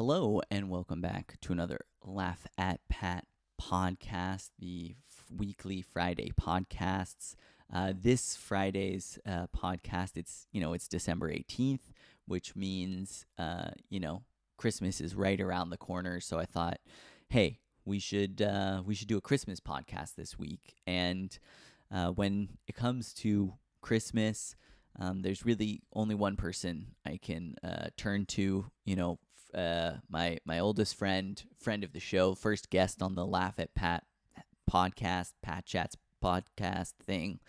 Hello and welcome back to another Laugh at Pat podcast, the weekly Friday podcasts. This Friday's podcast, it's December 18th, which means Christmas is right around the corner. So I thought, hey, we should do a Christmas podcast this week. And when it comes to Christmas, there's really only one person I can turn to, my oldest friend of the show, first guest on the Laugh at Pat podcast, Patchat's podcast thing.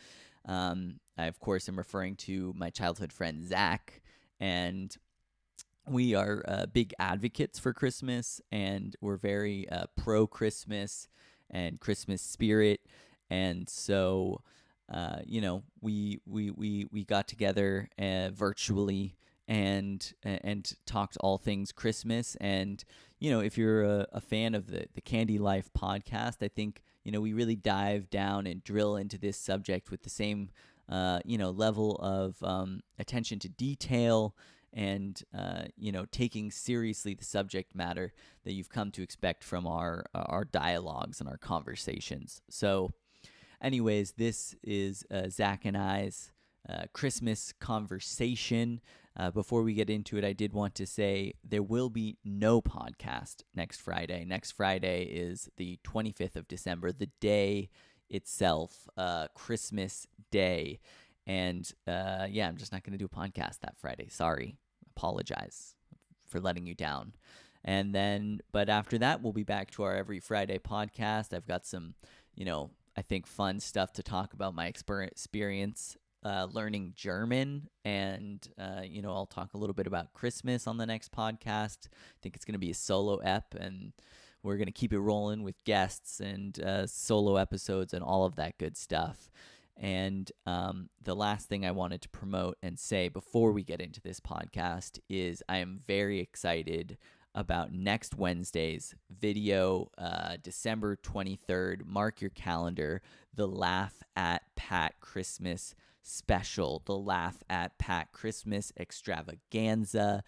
I, of course, am referring to my childhood friend, Zack, and we are big advocates for Christmas, and we're very pro-Christmas and Christmas spirit, and so we got together virtually and talked all things Christmas. And if you're a fan of the Candy Life podcast, I think we really dive down and drill into this subject with the same level of attention to detail and taking seriously the subject matter that you've come to expect from our dialogues and our conversations. So anyways, this is Zack and I's Christmas conversation. Before we get into it, I did want to say there will be no podcast next Friday. Next Friday is the 25th of December, the day itself, Christmas Day. And I'm just not going to do a podcast that Friday. Sorry. Apologize for letting you down. And then, but after that, we'll be back to our every Friday podcast. I've got some, I think fun stuff to talk about my experience learning German, and I'll talk a little bit about Christmas on the next podcast. I think it's going to be a solo ep, and we're going to keep it rolling with guests and solo episodes and all of that good stuff. And the last thing I wanted to promote and say before we get into this podcast is I am very excited about next Wednesday's video, December 23rd. Mark your calendar, the Laugh at Pat Christmas special, the Laugh at Pat Christmas extravaganza.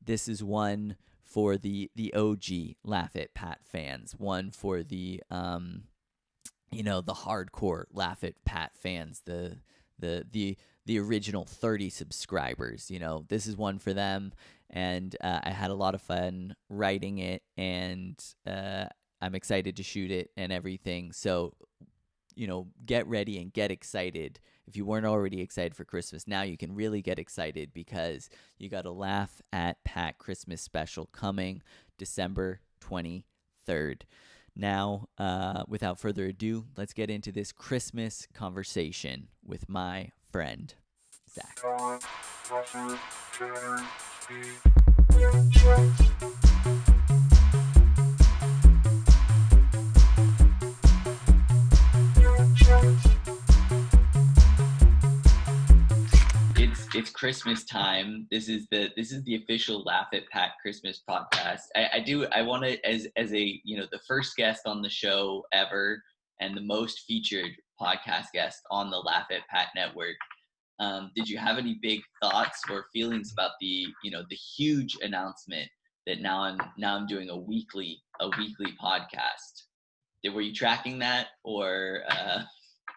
This is one for the OG Laugh at Pat fans, one for the the hardcore Laugh at Pat fans, the original 30 subscribers. This is one for them, and I had a lot of fun writing it, and I'm excited to shoot it and everything. So get ready and get excited. If you weren't already excited for Christmas, now you can really get excited, because you got a Laugh at Pat Christmas special coming December 23rd. Now, without further ado, let's get into this Christmas conversation with my friend, Zack. It's Christmas time. This is the official Laugh at Pat Christmas podcast. I want to, as a the first guest on the show ever and the most featured podcast guest on the Laugh at Pat network. Did you have any big thoughts or feelings about the huge announcement that now I'm doing a weekly podcast? Were you tracking that, or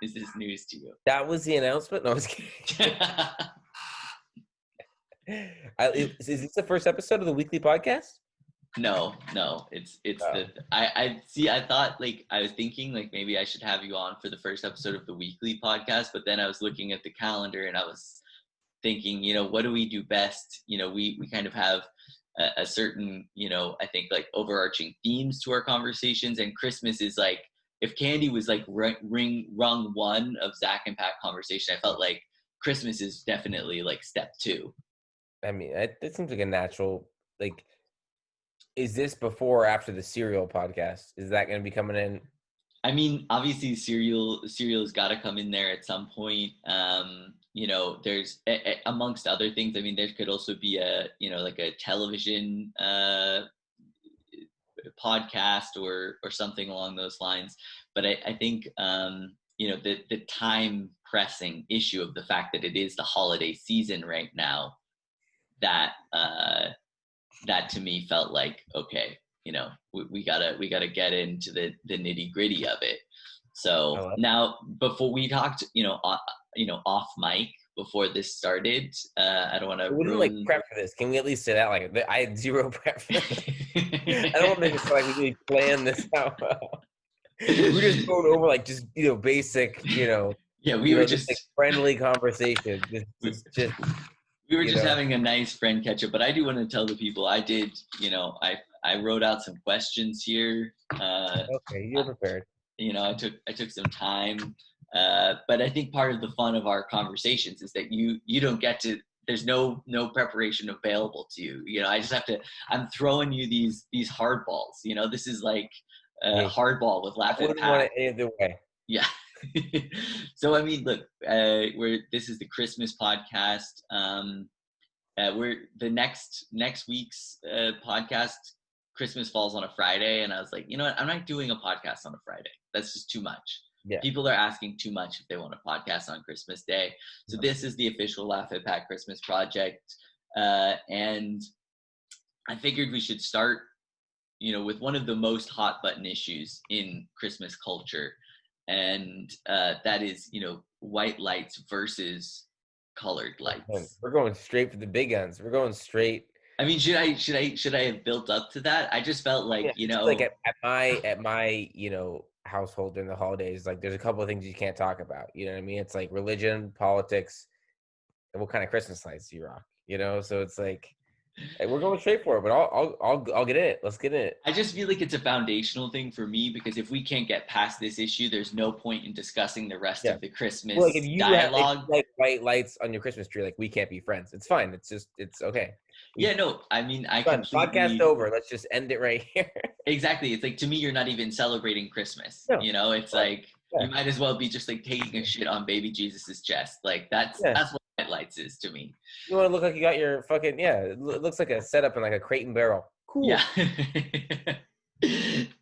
is this news to you? That was the announcement? No, I was kidding. Is this the first episode of the weekly podcast? No, it's I thought, I was thinking maybe I should have you on for the first episode of the weekly podcast, but then I was looking at the calendar and I was thinking, what do we do best? We kind of have a certain, I think overarching themes to our conversations, and Christmas is if Candy was rung one of Zack and Pat conversation, I felt like Christmas is definitely step two. I mean, that seems like a natural, is this before or after the Serial podcast? Is that going to be coming in? I mean, obviously Serial's got to come in there at some point. There's amongst other things, I mean, there could also be a television podcast or something along those lines. But I think, the time pressing issue of the fact that it is the holiday season right now, that that to me felt like, okay, we gotta get into the nitty gritty of it. I So love now, before we talked, off mic before this started, I don't want to We didn't like ruin. prep for this. Can we at least say that? Like, I had zero prep for this. I don't want to make it sound like we really planned this out. We're just going over like just basic, Yeah, we were just like just friendly conversation. we, Just we were you just know. having a nice friend catch up. But I do want to tell the people I did. I wrote out some questions here. Okay, you're prepared. I took some time, but I think part of the fun of our conversations is that you don't get to. There's no preparation available to you. I just have to. I'm throwing you these hardballs. This is like Hey, hardball with I laugh at wouldn't want Pat. it any other way. Yeah. So I mean, look, this is the Christmas podcast. We're the next week's podcast. Christmas falls on a Friday, and I was like, you know what? I'm not doing a podcast on a Friday. That's just too much. Yeah. People are asking too much if they want a podcast on Christmas Day. So this is the official Laugh at Pat Christmas project, and I figured we should start, with one of the most hot button issues in Christmas culture, and that is, white lights versus colored lights. We're going straight for the big guns. We're going straight. I mean, should I have built up to that? I just felt like, Yeah, it's like at my household during the holidays, like there's a couple of things you can't talk about. You know what I mean? It's like religion, politics, and what kind of Christmas lights do you rock? So it's like we're going straight for it. But I'll get in it. Let's get in it. I just feel like it's a foundational thing for me, because if we can't get past this issue, there's no point in discussing the rest Yeah. of the Well, like if Christmas you dialogue. like white lights on your Christmas tree, like we can't be friends. It's fine. It's okay. Yeah, no, I mean, I Done. Podcast completely. over. Let's just end it right here. Exactly. It's like, to me, you're not even celebrating Christmas. No. It's Right. like Yeah. you might as well be just like taking a shit on baby Jesus's chest. Like that's Yeah. that's what white lights is to me. You want to look like you got your fucking It looks like a setup in like a crate and barrel. Cool. Yeah.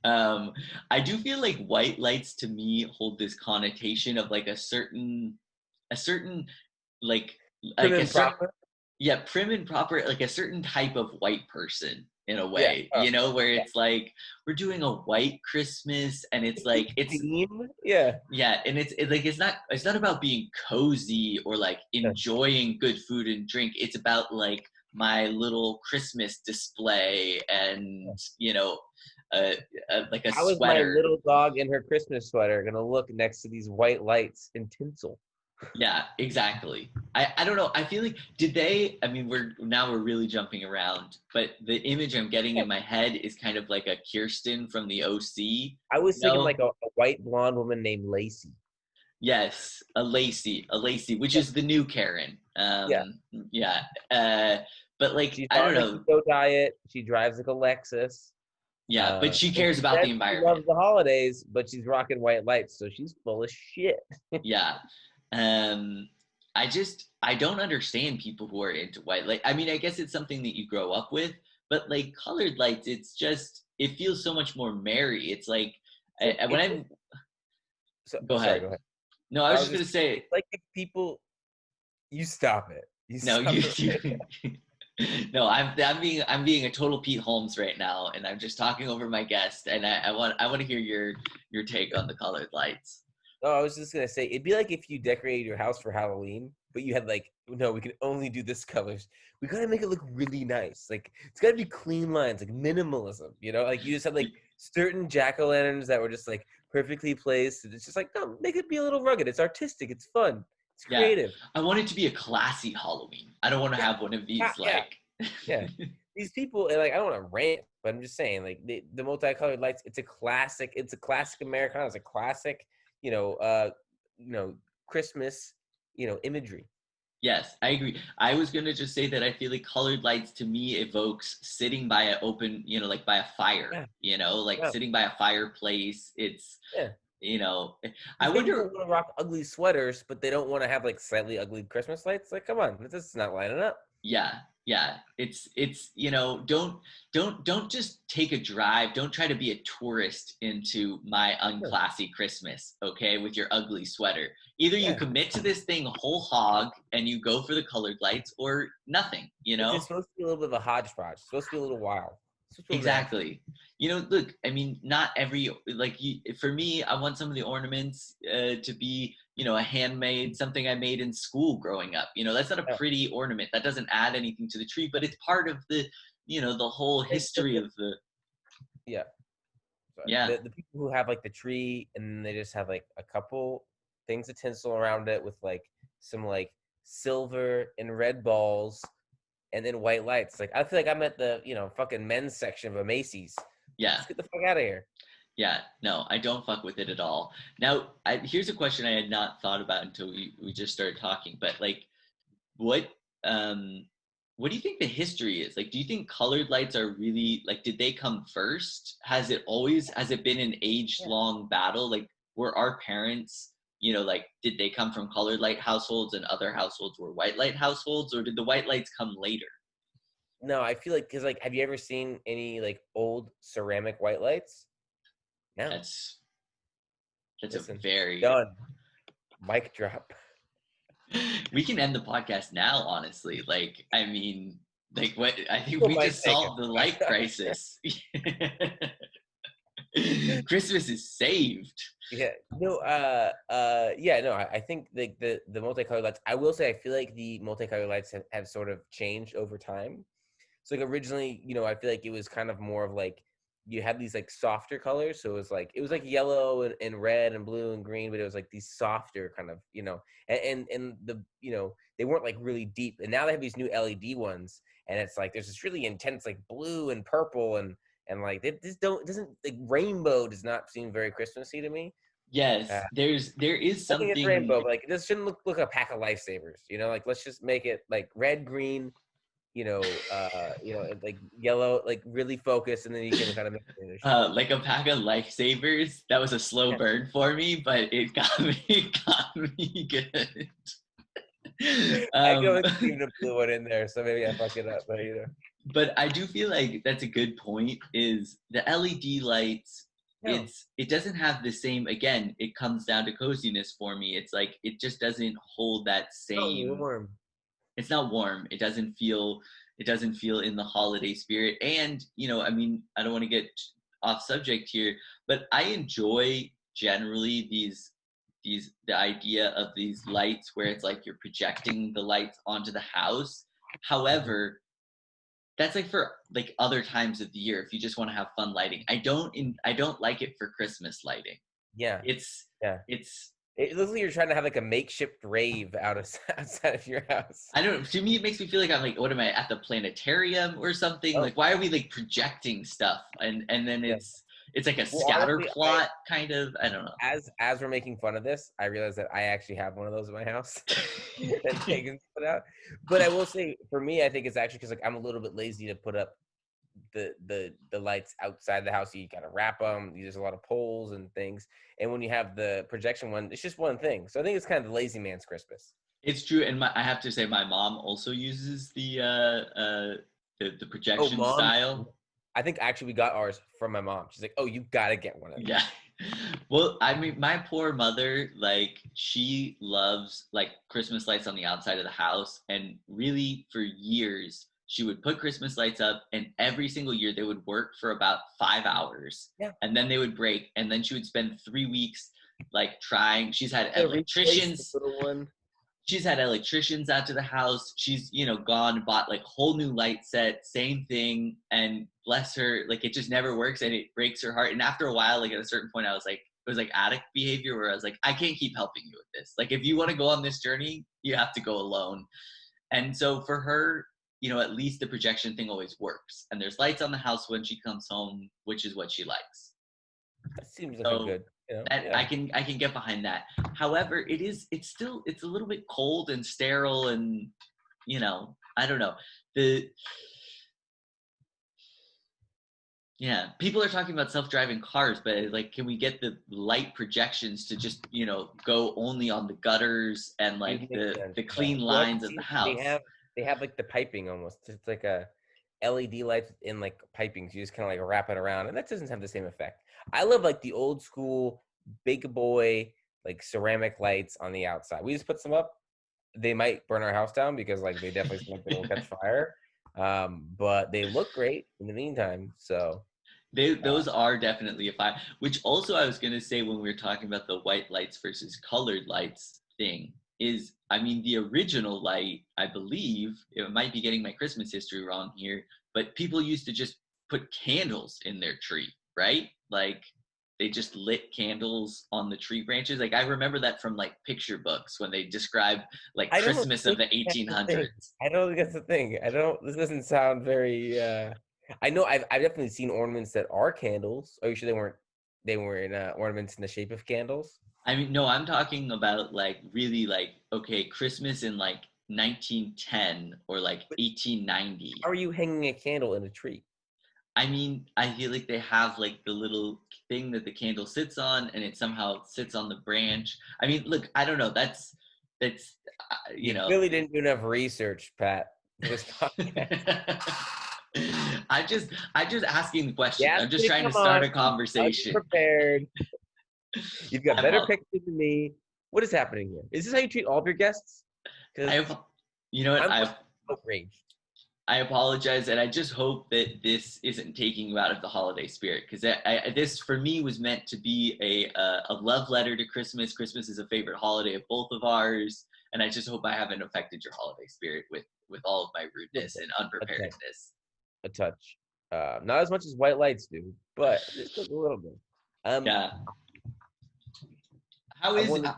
I do feel like white lights to me hold this connotation of like a certain like Prim a and certain, proper. yeah, prim and proper, like a certain type of white person in a Yeah. way, where Yeah. it's like we're doing a white Christmas, and it's like Theme. Yeah. yeah, and it's like it's not about being cozy or like Yeah. enjoying good food and drink. It's about like my little Christmas display, and like a How is my sweater. little dog in her Christmas sweater gonna look next to these white lights and tinsel? Yeah, exactly. I don't know. I feel like I mean, we're really jumping around, but the image I'm getting in my head is kind of like a Kirsten from the OC. I was thinking No? like a white blonde woman named Lacey. Yes, a Lacey, which is the new Karen. Yeah. Yeah. But like, She's I don't on a know. keto diet. She drives like a Lexus. Yeah, but she And cares she about says the she loves environment. the holidays, but she's rocking white lights, so she's full of shit. Yeah. Um, I don't understand people who are into white light. I mean, I guess it's something that you grow up with, but like colored lights, it feels so much more merry. It's like So when it's I so go sorry, ahead. go ahead. No, I I was was just gonna just say it's like if people you stop it. You no. stop it. No, I'm being a total Pete Holmes right now, and I'm just talking over my guest, and I want to hear your take on the colored lights. No, I was just gonna say it'd be like if you decorated your house for Halloween, but you had like, no, we can only do this colors. We gotta make it look really nice. Like it's gotta be clean lines, like minimalism. Like you just had like certain jack-o'-lanterns that were just like perfectly placed. And it's just like, no, make it be a little rugged. It's artistic. It's fun. It's Yeah, creative. I want it to be a classy Halloween. I don't want to Yeah, have one of these yeah, like. yeah. These people, and like I don't want to rant, but I'm just saying, like the multicolored lights. It's a classic. It's a classic Americana. It's a classic, you know, uh, Christmas, imagery. Yes, I agree. I was gonna just say that I feel like colored lights to me evokes sitting by an open, like by a fire, Yeah, like yeah, sitting by a fireplace. It's, yeah. you know, You I say people wonder. want to rock ugly sweaters, but they don't want to have like slightly ugly Christmas lights. Like, come on, this is not lining up. Yeah, Yeah, it's don't just take a drive. Don't try to be a tourist into my Sure. unclassy Christmas, okay, with your ugly sweater. Either you Yeah. commit to this thing whole hog and you go for the colored lights or nothing, you It's know? just supposed to be a little bit of a hodgepodge. It's supposed to be a little wild. It's supposed to be a little bit extra. Exactly. Look, I mean, not every for me, I want some of the ornaments to be, a handmade something I made in school growing up. That's not a Yeah. pretty ornament. That doesn't add anything to the tree, but it's part of the whole It's still history good. of the Yeah. Sorry. yeah, The people who have like the tree and then they just have like a couple things of tinsel around it with like some like silver and red balls and then white lights. Like I feel like I'm at the fucking men's section of a Macy's. yeah. Let's get the fuck out of here. Yeah, no, I don't fuck with it at all. Now, here's a question I had not thought about until we just started talking, but like what um what do you think the history is? Like, do you think colored lights are really like did they come first? Has it been an age Yeah. long battle? Like were our parents, like did they come from colored light households and other households were white light households, or did the white lights come later? No, I feel like because like, have you ever seen any like old ceramic white lights? No. That's that's a Listen, very done. Mic drop. we can end the podcast now, honestly. Like, I mean, like what I think People we might just take it. solved the light crisis. Christmas is saved. Yeah. No. Yeah. No. I think the multicolored lights. I will say, I feel like the multicolored lights have sort of changed over time. So like originally, I feel like it was kind of more of like you had these like softer colors. So it was like yellow and red and blue and green, but it was like these softer kind of, and they weren't like really deep. And now they have these new LED ones, and it's like there's this really intense like blue and purple and like it doesn't like rainbow does not seem very Christmassy to me. Yes, there is I think it's something. rainbow, but like it just shouldn't look like a pack of lifesavers. Like let's just make it like red, green, like yellow, like really focused, and then you can kind of make it. Like a pack of lifesavers. That was a slow Yeah. burn for me, but it got me, it got me good. I can um, only see the blue one in there, so maybe I fucked it up, but but I do feel like that's a good point. Is the LED lights? no, It doesn't have the same. Again, it comes down to coziness for me. It's like it just doesn't hold that not same. warm. It's not warm. It doesn't feel. It doesn't feel in the holiday spirit. And I mean, I don't want to get off subject here, but I enjoy generally the idea of these lights where it's like you're projecting the lights onto the house. Mhm. However, that's like for like other times of the year if you just want to have fun lighting. I don't like it for Christmas lighting. Yeah, It's yeah. it's It looks like you're trying to have like a makeshift rave outside of your house. I don't know. To me, it makes me feel like I'm like, what am I at the planetarium or something? Oh, Like, why are we like projecting stuff? And then yeah. it's like a Well, scatter honestly, plot kind of. I don't as we're making fun of this, I realize that I actually have one of those in my house that know. Megan's put out. But I will say, for me, I think it's actually because like I'm a little bit lazy to put up the lights outside the house. You gotta wrap them. There's a lot of poles and things. And when you have the projection one, it's just one thing. So I think it's kind of the lazy man's Christmas. It's true, and I have to say, my mom also uses the Oh, projection mom. style. I think actually we got ours from my mom. She's like, "Oh, you gotta get one of Yeah. these." Well, I mean, my poor mother, like, she loves like Christmas lights on the outside of the house. And really, for years, she would put Christmas lights up, and every single year they would work for about 5 hours Yeah. and then they would break. And then she would spend 3 weeks like trying. To replace the Electricians little one. she's had electricians out to the house. She's, gone and bought like whole new light set, same thing. And bless her, like it just never works and it breaks her heart. And after a while, like at a certain point, I was like, it was like addict behavior where I was like, I can't keep helping you with this. Like, if you want to go on this journey, you have to go alone. And so for her, at least the projection thing always works. And there's lights on the house when she comes home, which is what she likes. That seems like a So good, that yeah. I can get behind that. However, it's a little bit cold and sterile and I don't know. The Yeah, people are talking about self-driving cars, but like can we get the light projections to just, go only on the gutters and It like makes the sense. the Yeah. clean Well, I can lines of the see they have house? They have like the piping almost. It's like a LED lights in like piping. So you just kind of like wrap it around, and that doesn't have the same effect. I love like the old school big boy like ceramic lights on the outside. We just put some up. They might burn our house down because like they definitely seem like they will catch fire. But they look great in the meantime. So Those are definitely a fire. Which also I was gonna say when we were talking about the white lights versus colored lights thing is, I mean, the original light, I believe, it might be getting my Christmas history wrong here, but people used to just put candles in their tree, right? Like they just lit candles on the tree branches. Like I remember that from like picture books when they describe like I don't Christmas of think the that's the thing. 1800s. I don't think that's the thing. I don't. This doesn't sound very. I know I've definitely seen ornaments that are candles. Are you sure they weren't? They were in ornaments in the shape of candles. I mean, no, I'm talking about like really like, okay, Christmas in like 1910 or like But 1890. how are you hanging a candle in a tree? I mean, I feel like they have like the little thing that the candle sits on and it somehow sits on the branch. I mean, look, I don't know. That's, you You know, clearly didn't do enough research, Pat, for this podcast. I'm just asking the You question. asked I'm just me to trying to come on. start a I was conversation. prepared. You've got I, better apo- pictures than me. What is happening here? Is this how you treat all of your guests? I, Because you know what? I'm outraged. I apologize, and I just hope that this isn't taking you out of the holiday spirit, because this for me was meant to be a love letter to Christmas. Christmas is a favorite holiday of both of ours, and I just hope I haven't affected your holiday spirit with all of my rudeness and A touch. unpreparedness. A touch. Not as much as white lights do, but just a little bit. Um, Yeah. How I is? wanted.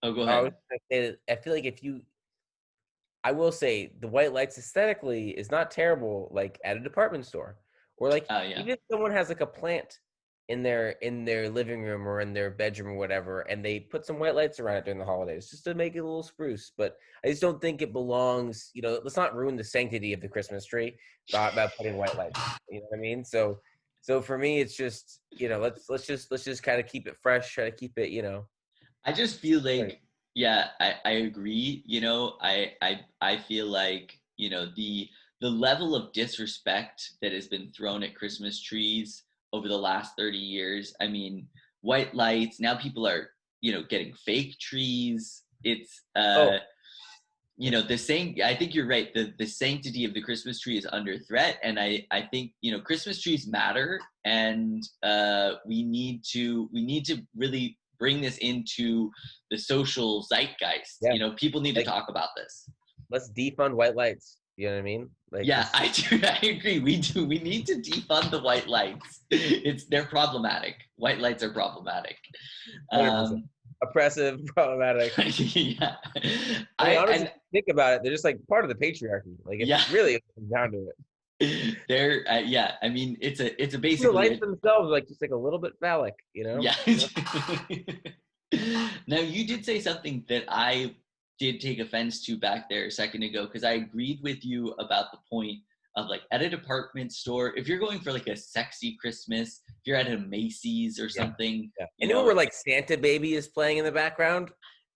Oh, go I was ahead. gonna say that I feel like if you, I will say the white lights aesthetically is not terrible. Like at a department store, or like Oh yeah. even if someone has like a plant in their living room or in their bedroom or whatever, and they put some white lights around it during the holidays just to make it a little spruce. But I just don't think it belongs. Let's not ruin the sanctity of the Christmas tree by putting white lights. You know what I mean? So for me, it's just let's just kind of keep it fresh. Try to keep it. I just feel Right. like, yeah, I agree. You know, I feel like, you know, the level of disrespect that has been thrown at Christmas trees over the last 30 years. I mean, white lights, now people are, you know, getting fake trees. It's Oh, you know, I think you're right. The sanctity of the Christmas tree is under threat. And I think, you know, Christmas trees matter, and we need to really bring this into the social zeitgeist. yeah. You know, people need to Like talk about this. let's defund white lights. You know what I mean? Like Yeah, this I do. I agree. We do. We need to defund the white lights. They're problematic. White lights are problematic. 100% Um, oppressive, problematic. yeah. I mean, honestly, And think about it. They're just like part of the patriarchy. Like if yeah. really it comes down to it. There, yeah. I mean, it's a The basically lights a themselves are like just like a little bit phallic, you know? yeah. Now you did say something that I did take offense to back there a second ago, because I agreed with you about the point of like at a department store, if you're going for like a sexy Christmas, if you're at a Macy's or Yeah, something, yeah. you Anywhere know, where like Santa Baby is playing in the background,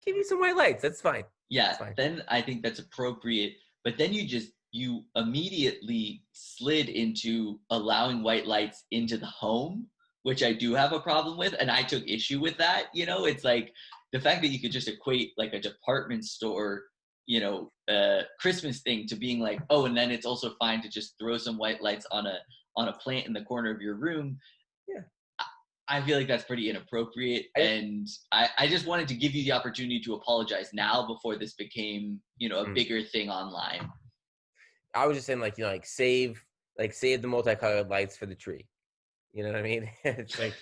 give you some white lights. That's fine. yeah, That's fine. then I think that's appropriate. But then you immediately slid into allowing white lights into the home, which I do have a problem with, and I took issue with that. You know, it's like the fact that you could just equate like a department store, you know, Christmas thing to being like, oh, and then it's also fine to just throw some white lights on a plant in the corner of your room. Yeah. I feel like that's pretty inappropriate, I, and I just wanted to give you the opportunity to apologize now before this became, you know, a mm. bigger thing online. I was just saying like save the multicolored lights for the tree. You know what I mean? It's like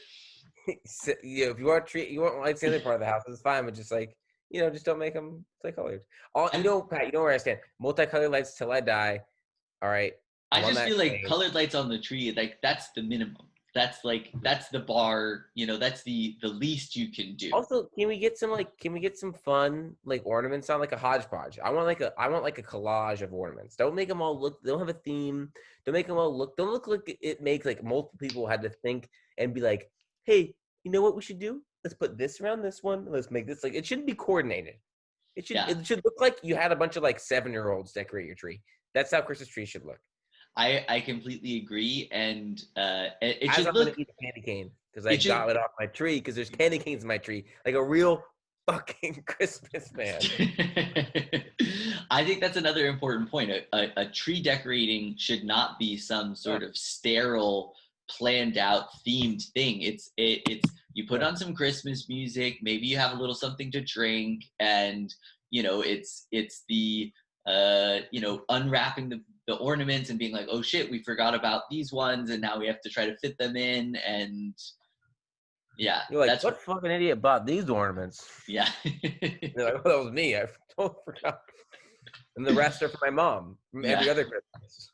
if you want tree, you want lights in the other part of the house, it's fine, but just like just don't make them multicolored. I Pat, you know where I stand. Multicolored lights till I die. All right, I I'm on just that feel like train. colored lights on the tree, like that's the minimum. That's the bar, you know, that's the least you can do. Also, can we get some fun like ornaments on like a hodgepodge? I want like a collage of ornaments. Don't make them all look. They don't have a theme. Don't make them all look. Don't look like it makes like multiple people had to think and be like, hey, you know what we should do? Let's put this around this one. Let's make this like it shouldn't be coordinated. Yeah. It should look like you had a bunch of like 7-year-olds decorate your tree. That's how Christmas tree should look. I completely agree, and it As should I'm gonna look. eat a candy cane because I It should. got it off my tree because there's candy canes in my tree, like a real fucking Christmas man. I think that's another important point. A tree decorating should not be some sort of sterile, planned out, themed thing. It's you put on some Christmas music, maybe you have a little something to drink, and it's the unwrapping the ornaments and being like, oh shit, we forgot about these ones, and now we have to try to fit them in, and yeah, You're like, that's what fucking idiot bought these ornaments? yeah. You're like, well, that was me. I totally forgot. And the rest are for my mom from every other Christmas.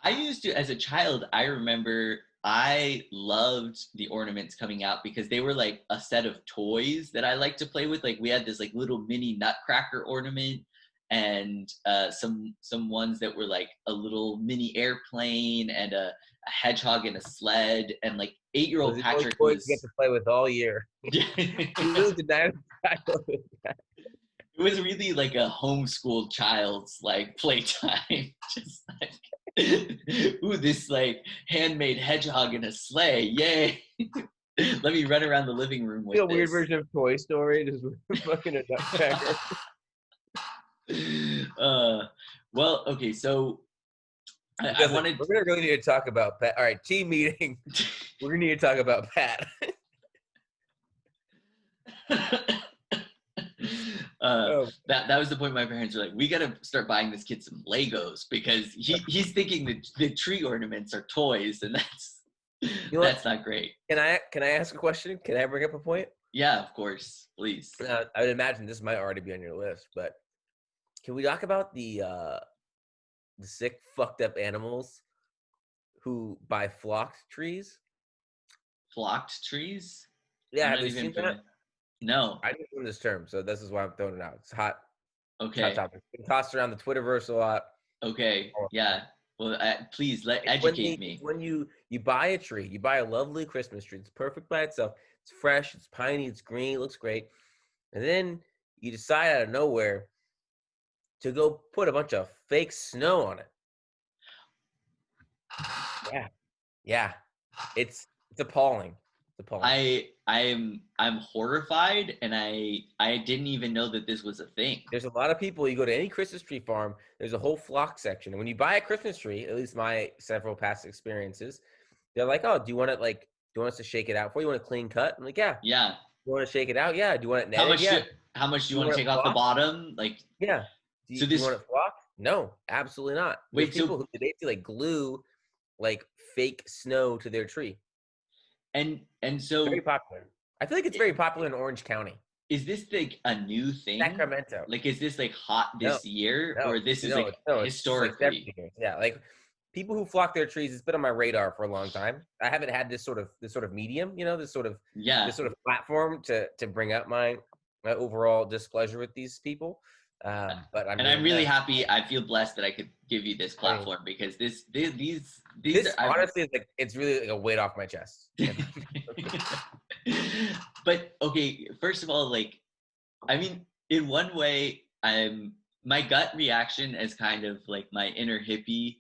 I used to, as a child, I remember I loved the ornaments coming out because they were like a set of toys that I liked to play with. Like we had this like little mini nutcracker ornament and some ones that were like a little mini airplane and a hedgehog and a sled, and like 8-year-old Patrick toys you get to play with all year. Yeah. You really did not It was really like a homeschooled child's like playtime. Just like, ooh, this like handmade hedgehog in a sleigh. Yay. Let me run around the living room with a this. weird version of Toy Story, just fucking a nutcracker. Well, okay, so I wanted. We're gonna really need to talk about Pat. All right, team meeting. We're gonna need to talk about Pat. That was the point. My parents were like, we got to start buying this kid some Legos because he's thinking that the tree ornaments are toys, and that's not great. Can I ask a question? Can I bring up a point? Yeah, of course, please. I would imagine this might already be on your list, but can we talk about the sick, fucked up animals who buy flocked trees? Flocked trees? Yeah, have you seen that? No. I didn't learn this term, so this is why I'm throwing it out. It's hot. Okay. Hot topic. It's been tossed around the Twitterverse a lot. Okay. Yeah. Well, please educate me. When you buy a tree, you buy a lovely Christmas tree. It's perfect by itself. It's fresh. It's piney. It's green. It looks great. And then you decide out of nowhere to go put a bunch of fake snow on it. Yeah. It's appalling. I'm horrified, and I didn't even know that this was a thing. There's a lot of people. You go to any Christmas tree farm, there's a whole flock section, and when you buy a Christmas tree, at least my several past experiences, they're like, "Oh, do you want us to shake it out for you? You want a clean cut?" I'm like, "Yeah." Yeah. You want to shake it out? Yeah. Do you want it netted? How much do you want to take off the bottom? Like, yeah. Do you want it flocked? No, absolutely not. There's people who basically like glue like fake snow to their tree. And so very popular. I feel like it's very popular in Orange County. Is this like a new thing? Sacramento. Like, is this like hot this year, or this is historically? Like yeah, like people who flock their trees. It's been on my radar for a long time. I haven't had this sort of medium, this sort of platform to bring up my overall displeasure with these people. But I'm really happy. I feel blessed that I could give you this platform because these honestly is like, it's really like a weight off my chest. But okay, first of all, like, I mean, in one way, my gut reaction as kind of like my inner hippie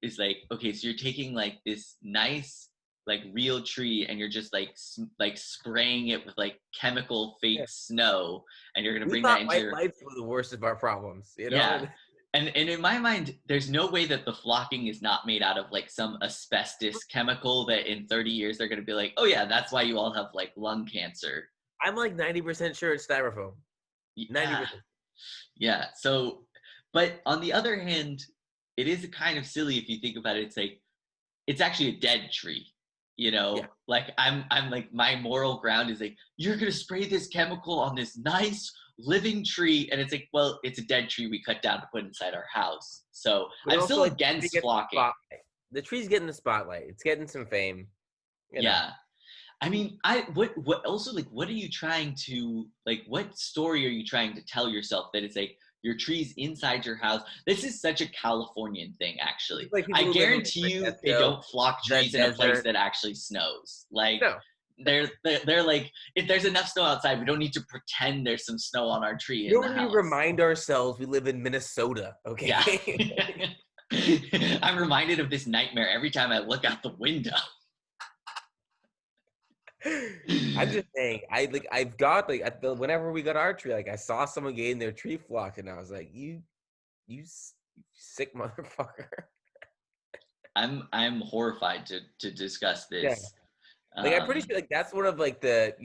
is like, okay, so you're taking like this nice like real tree and you're just like spraying it with like chemical fake snow, and you're gonna bring that into your lights were the worst of our problems, Yeah. And in my mind, there's no way that the flocking is not made out of like some asbestos chemical that in 30 years they're gonna be like, oh yeah, that's why you all have like lung cancer. I'm like 90% sure it's styrofoam. 90%. Yeah. So, but on the other hand, it is kind of silly if you think about it. It's like, it's actually a dead tree. Like I'm like, my moral ground is like, you're gonna spray this chemical on this nice living tree, and it's like, well, it's a dead tree we cut down to put inside our house. So I'm still against flocking. The tree's getting the spotlight. It's getting some fame. Yeah. I mean, what also, like, what are you trying to, like, what story are you trying to tell yourself that it's like your tree's inside your house? This is such a Californian thing, actually. I guarantee you they don't flock trees in a place that actually snows. Like, they're like, if there's enough snow outside, we don't need to pretend there's some snow on our tree in the Don't we house. remind ourselves we live in Minnesota, okay? Yeah. I'm reminded of this nightmare every time I look out the window. I'm just saying, I've got whenever we got our tree, like I saw someone getting their tree flocked, and I was like, you sick motherfucker. I'm horrified to discuss Yeah. this. Like I'm pretty sure like that's one of like the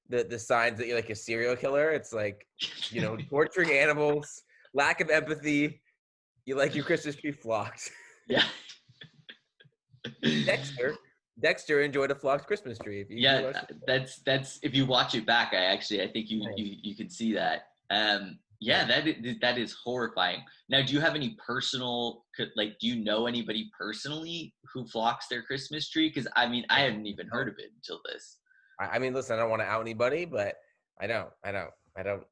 the signs that you're like a serial killer. It's like, torturing animals, lack of empathy. You like your Christmas tree flocked. Yeah. Dexter enjoyed a flocked Christmas tree. If you that's if you watch it back, I think you can see that. That is horrifying. Now, do you have any personal, like, do you know anybody personally who flocks their Christmas tree? Because I mean, I hadn't even heard of it until this. I mean, listen, I don't want to out anybody, but I don't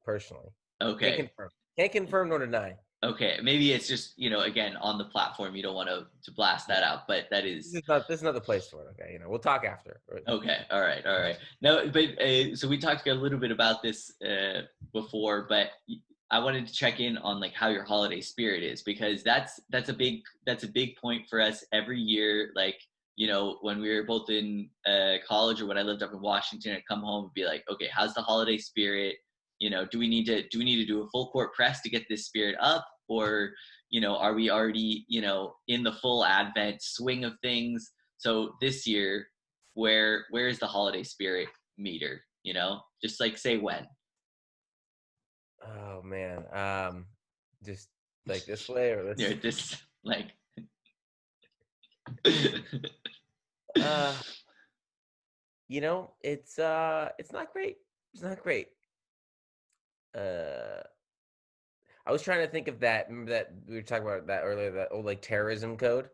personally. Okay. Can't confirm nor deny. Okay, maybe it's just, again, on the platform, you don't want to blast that out, but that is... This is not the place for it, okay? We'll talk after. Okay, all right. No, but, so we talked a little bit about this before, but I wanted to check in on, like, how your holiday spirit is, because that's a big point for us every year. Like, when we were both in college, or when I lived up in Washington, I'd come home and be like, okay, how's the holiday spirit? Do we need to do a full court press to get this spirit up, or are we already in the full Advent swing of things? So this year, where is the holiday spirit meter? Just like say when. Oh man, just like this way or this? Yeah, this like. It's not great. It's not great. I was trying to think of that. Remember that we were talking about that earlier, that old like terrorism code?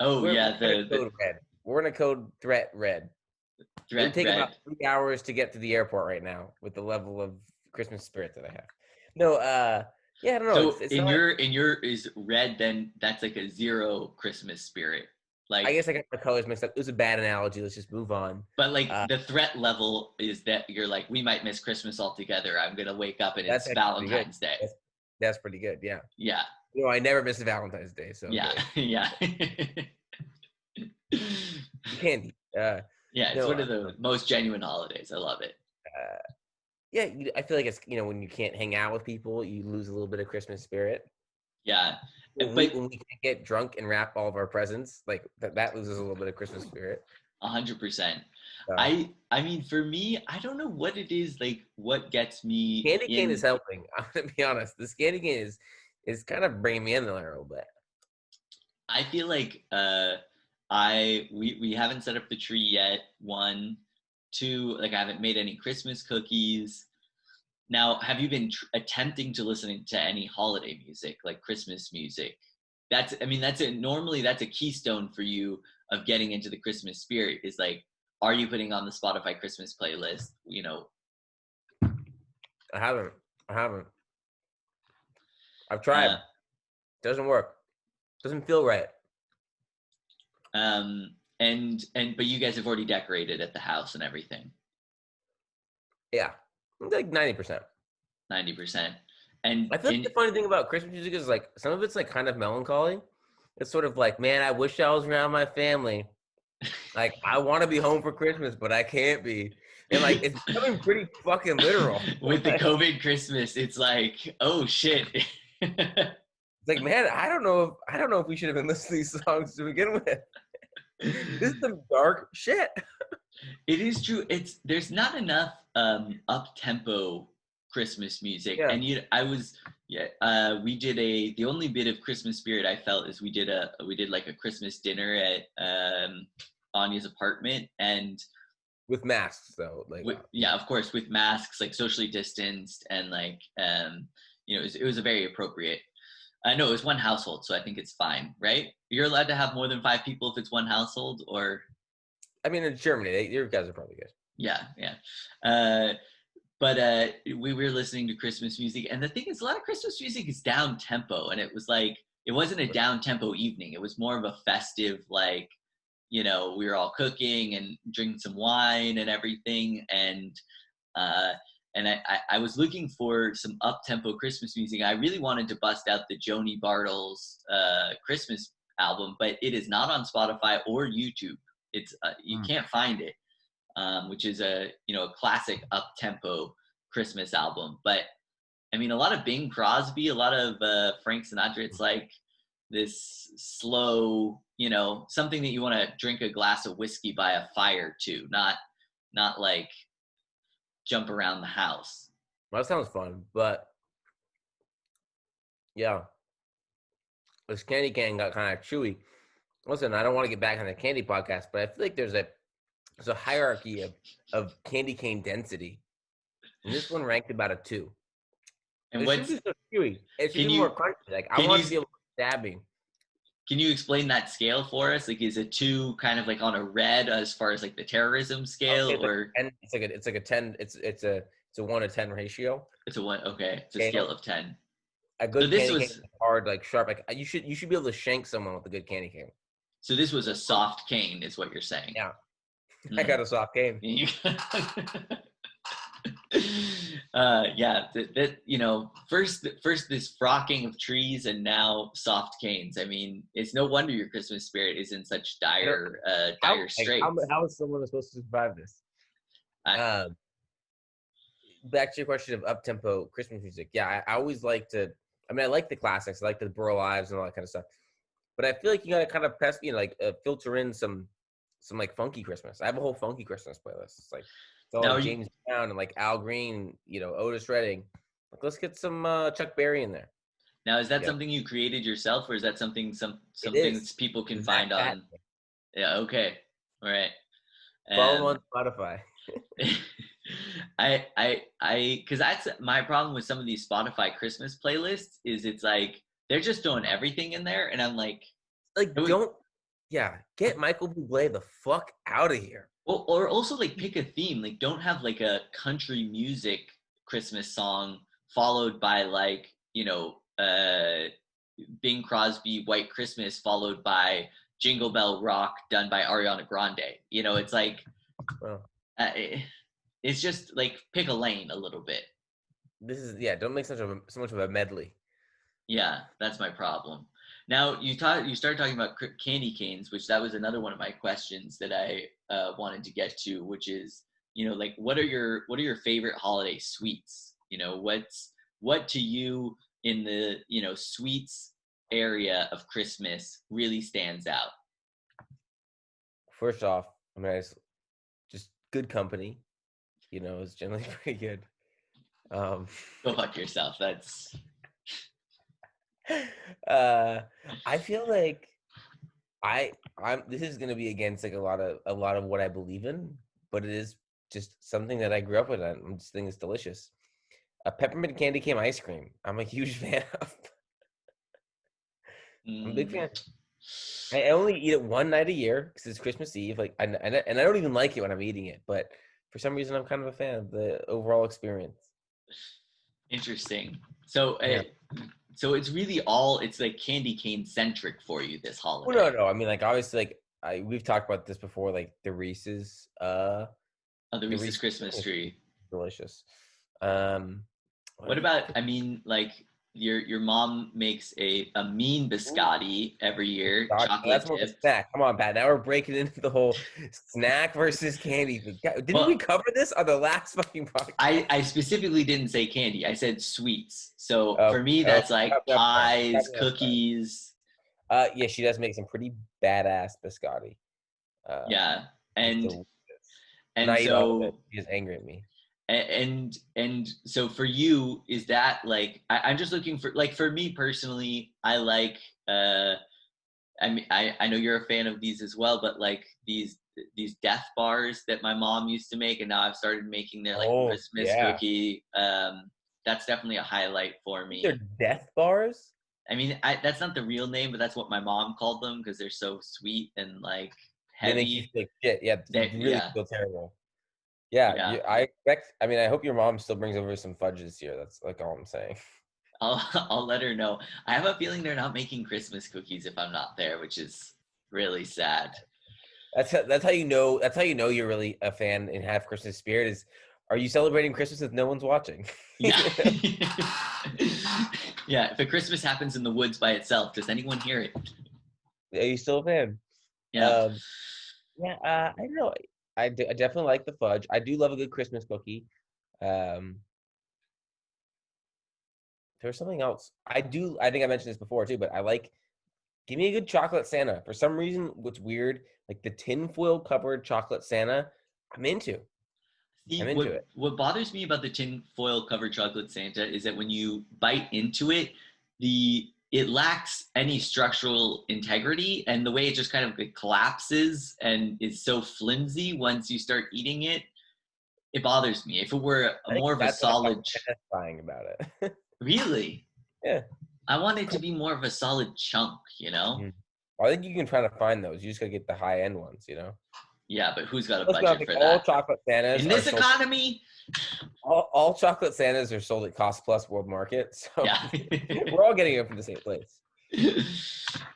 Oh, we're yeah, in code red. We're in a code threat red. It would take about 3 hours to get to the airport right now with the level of Christmas spirit that I have. No, yeah, I don't know. So in your is red, then that's like a 0 Christmas spirit. Like, I guess I got my colors mixed up. It was a bad analogy. Let's just move on. But like the threat level is that you're like, we might miss Christmas altogether. I'm gonna wake up and it's Valentine's Day. That's pretty good. Yeah. Yeah. I never miss a Valentine's Day. So yeah, yeah. Candy. Yeah, it's one of the most genuine holidays. I love it. Yeah, I feel like it's when you can't hang out with people, you lose a little bit of Christmas spirit. Yeah. When we can't get drunk and wrap all of our presents, like that loses a little bit of Christmas spirit. 100%. I mean, for me, I don't know what it is, like what gets me. Candy cane is helping. I'm gonna be honest. This candy cane is kind of bringing me in there a little bit. I feel like we haven't set up the tree yet. 1, 2, like I haven't made any Christmas cookies. Now, have you been attempting to listen to any holiday music, like Christmas music? Normally that's a keystone for you of getting into the Christmas spirit, is like, are you putting on the Spotify Christmas playlist? I haven't. I've tried. Doesn't work. Doesn't feel right. But you guys have already decorated at the house and everything. Yeah. Like 90%. 90%. And I feel like the funny thing about Christmas music is like some of it's like kind of melancholy. It's sort of like, man, I wish I was around my family. Like, I want to be home for Christmas, but I can't be. And like, it's becoming pretty fucking literal. With the COVID Christmas, it's like, oh shit. It's like, man, I don't know if we should have been listening to these songs to begin with. This is some dark shit. It is true. There's not enough up tempo Christmas music. Yeah. And we did the only bit of Christmas spirit I felt is we did like a Christmas dinner at Anya's apartment, and with masks though, like yeah, of course, with masks, like socially distanced, and like it was a very appropriate. I know it was one household, so I think it's fine, right? You're allowed to have more than 5 people if it's one household, or I mean, in Germany, your guys are probably good. Yeah. But we were listening to Christmas music, and the thing is, a lot of Christmas music is down tempo, and it was like, it wasn't a down tempo evening. It was more of a festive, like, you know, we were all cooking and drinking some wine and everything. Uh, and I was looking for some up-tempo Christmas music. I really wanted to bust out the Joni Bartles Christmas album, but it is not on Spotify or YouTube. It's you can't find it, which is a classic up-tempo Christmas album. But I mean, a lot of Bing Crosby, a lot of Frank Sinatra. It's like this slow, something that you want to drink a glass of whiskey by a fire to, not like jump around the house. Well, that sounds fun, but yeah, this candy cane got kind of chewy. Listen, I don't want to get back on the candy podcast, but I feel like there's a hierarchy of candy cane density, and this one ranked about a 2. And It shouldn't be so chewy. It should can be more you crunchy. Like I can want you to be able to stabbing. can you explain that scale for us? Like, is a 2 kind of like on a red as far as like the terrorism scale, It's or like a 10. It's a 1 to 10 ratio. it's a 1? Okay, it's a Scale. scale of 10. A So good this candy cane was is hard, like sharp. Like you should be able to shank someone with a good candy cane. so this was a soft cane, is what you're saying? Yeah, I got a soft cane. Yeah, first this frocking of trees and now soft canes. I mean, it's no wonder your Christmas spirit is in such dire straits. How is someone supposed to survive this? Back to your question of up-tempo Christmas music. Yeah, I always like to. I mean, I like the classics. I like the Burl Ives and all that kind of stuff. But I feel like you got to kind of filter in some like funky Christmas. I have a whole funky Christmas playlist. It's like it's all like James Brown and like Al Green, Otis Redding. Like, let's get some Chuck Berry in there. Now, is that something you created yourself, or is that something that people can find Zack on? Yeah. Okay. All right. Follow on Spotify. Because that's my problem with some of these Spotify Christmas playlists is it's like they're just throwing everything in there, and I'm like, get Michael Bublé the fuck out of here. Well, or also like pick a theme, like don't have like a country music Christmas song followed by like Bing Crosby White Christmas followed by Jingle Bell Rock done by Ariana Grande. It's like. Well. It's just like pick a lane a little bit. Don't make so much of a medley. Yeah, that's my problem. Now you started talking about candy canes, which that was another one of my questions that I wanted to get to, which is like what are your favorite holiday sweets? What to you in the sweets area of Christmas really stands out? First off, I mean, just good company. Is generally pretty good. Go fuck yourself. That's. I feel like I'm. This is gonna be against like a lot of what I believe in, but it is just something that I grew up with. I just think it's delicious. A peppermint candy cane ice cream. I'm a huge fan of. I'm a big fan. I only eat it one night a year because it's Christmas Eve. Like, and I don't even like it when I'm eating it, but for some reason, I'm kind of a fan of the overall experience. Interesting. So, so it's really it's like candy cane centric for you this holiday. Oh, no. I mean, like obviously, like we've talked about this before, like the Reese's. The Reese's Christmas tree. Delicious. What about? I mean, like your mom makes a mean biscotti every year. Chocolate that's more of a snack. Come on, Pat. Now we're breaking into the whole snack versus candy thing. Didn't we cover this on the last fucking podcast? I specifically didn't say candy. I said sweets. So for me, that's like pies, cookies. Yeah, she does make some pretty badass biscotti. Yeah, and so she's angry at me. And so for you, is that like I'm just looking for, like, for me personally, I like I mean I know you're a fan of these as well, but like these death bars that my mom used to make, and now I've started making their like Christmas cookie. That's definitely a highlight for me. They're death bars? I mean, that's not the real name, but that's what my mom called them because they're so sweet and like heavy. They make you feel like shit. Yeah, they really feel terrible. Yeah. I expect. I mean, I hope your mom still brings over some fudge this year. That's like all I'm saying. I'll let her know. I have a feeling they're not making Christmas cookies if I'm not there, which is really sad. That's how you know. That's how you know you're really a fan and have Christmas spirit. Is are you celebrating Christmas if no one's watching? Yeah. Yeah. If a Christmas happens in the woods by itself, does anyone hear it? Are you still a fan? Yeah. Um, yeah. I don't know. I definitely like the fudge. I do love a good Christmas cookie. Um, there's something else. I do. I think I mentioned this before too, but I like. Give me a good chocolate Santa. For some reason, what's weird, like the tinfoil covered chocolate Santa, I'm into. I'm See, into it. what bothers me about the tin foil covered chocolate Santa is that when you bite into it, it lacks any structural integrity, and the way it just kind of like collapses and is so flimsy once you start eating it, it bothers me. If it were I think more of a that's what I solid, find satisfying about it. really, Yeah. I want it to be more of a solid chunk, you know? Mhm. I think you can try to find those. You just gotta get the high end ones, you know. Yeah, but who's got a Let's be honest, budget like, for all that? chocolate Santas In are this sold. economy, All chocolate Santas are sold at Cost Plus World Market, so yeah. we're all getting it from the same place.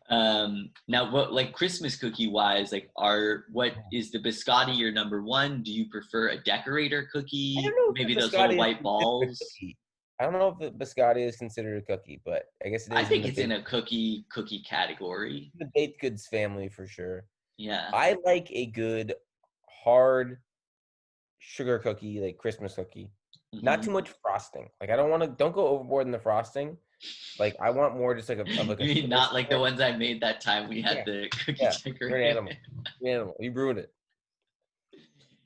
Now what like Christmas cookie wise, like what is the biscotti your number one? Do you prefer a decorator I don't cookie? know if Maybe the those little biscotti is white considered a balls? cookie. I don't know if the biscotti is considered a cookie, but I guess it I is in think the it's in a cookie category. baked goods family for sure. Yeah. I like a good hard sugar cookie, like Christmas cookie. Not too Hmm. much frosting. Like I don't go overboard in the frosting. Like I want more just like of like a You mean finish. not like the ones I made that time we had Yeah, the cookie yeah. You're an decorator animal. You're an animal. You ruined it.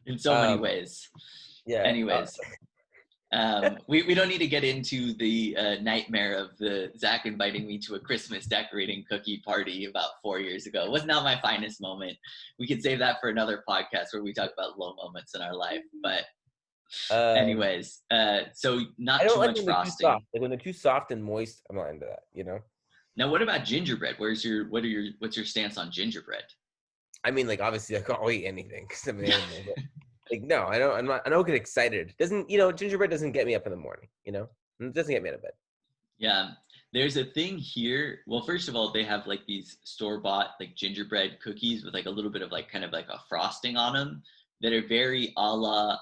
in so many Um, ways. yeah. Anyways, we don't need to get into the nightmare of the Zach inviting me to a Christmas decorating cookie party about 4 years ago. It was not my finest moment. We could save that for another podcast where we talk about low moments in our life. But um, anyways, so I not don't too like much when they're too soft. frosting. Like when they're too soft and moist, I'm not into that. You know. Now, what about gingerbread? What's your stance on gingerbread? I mean, like obviously, I'll eat anything because I'm an animal. But like, no, I don't. I'm not. I don't get excited. Doesn't gingerbread doesn't get me up in the morning. You know, it doesn't get me out of bed. Yeah, there's a thing here. Well, first of all, they have like these store-bought like gingerbread cookies with like a little bit of like kind of like a frosting on them that are very a la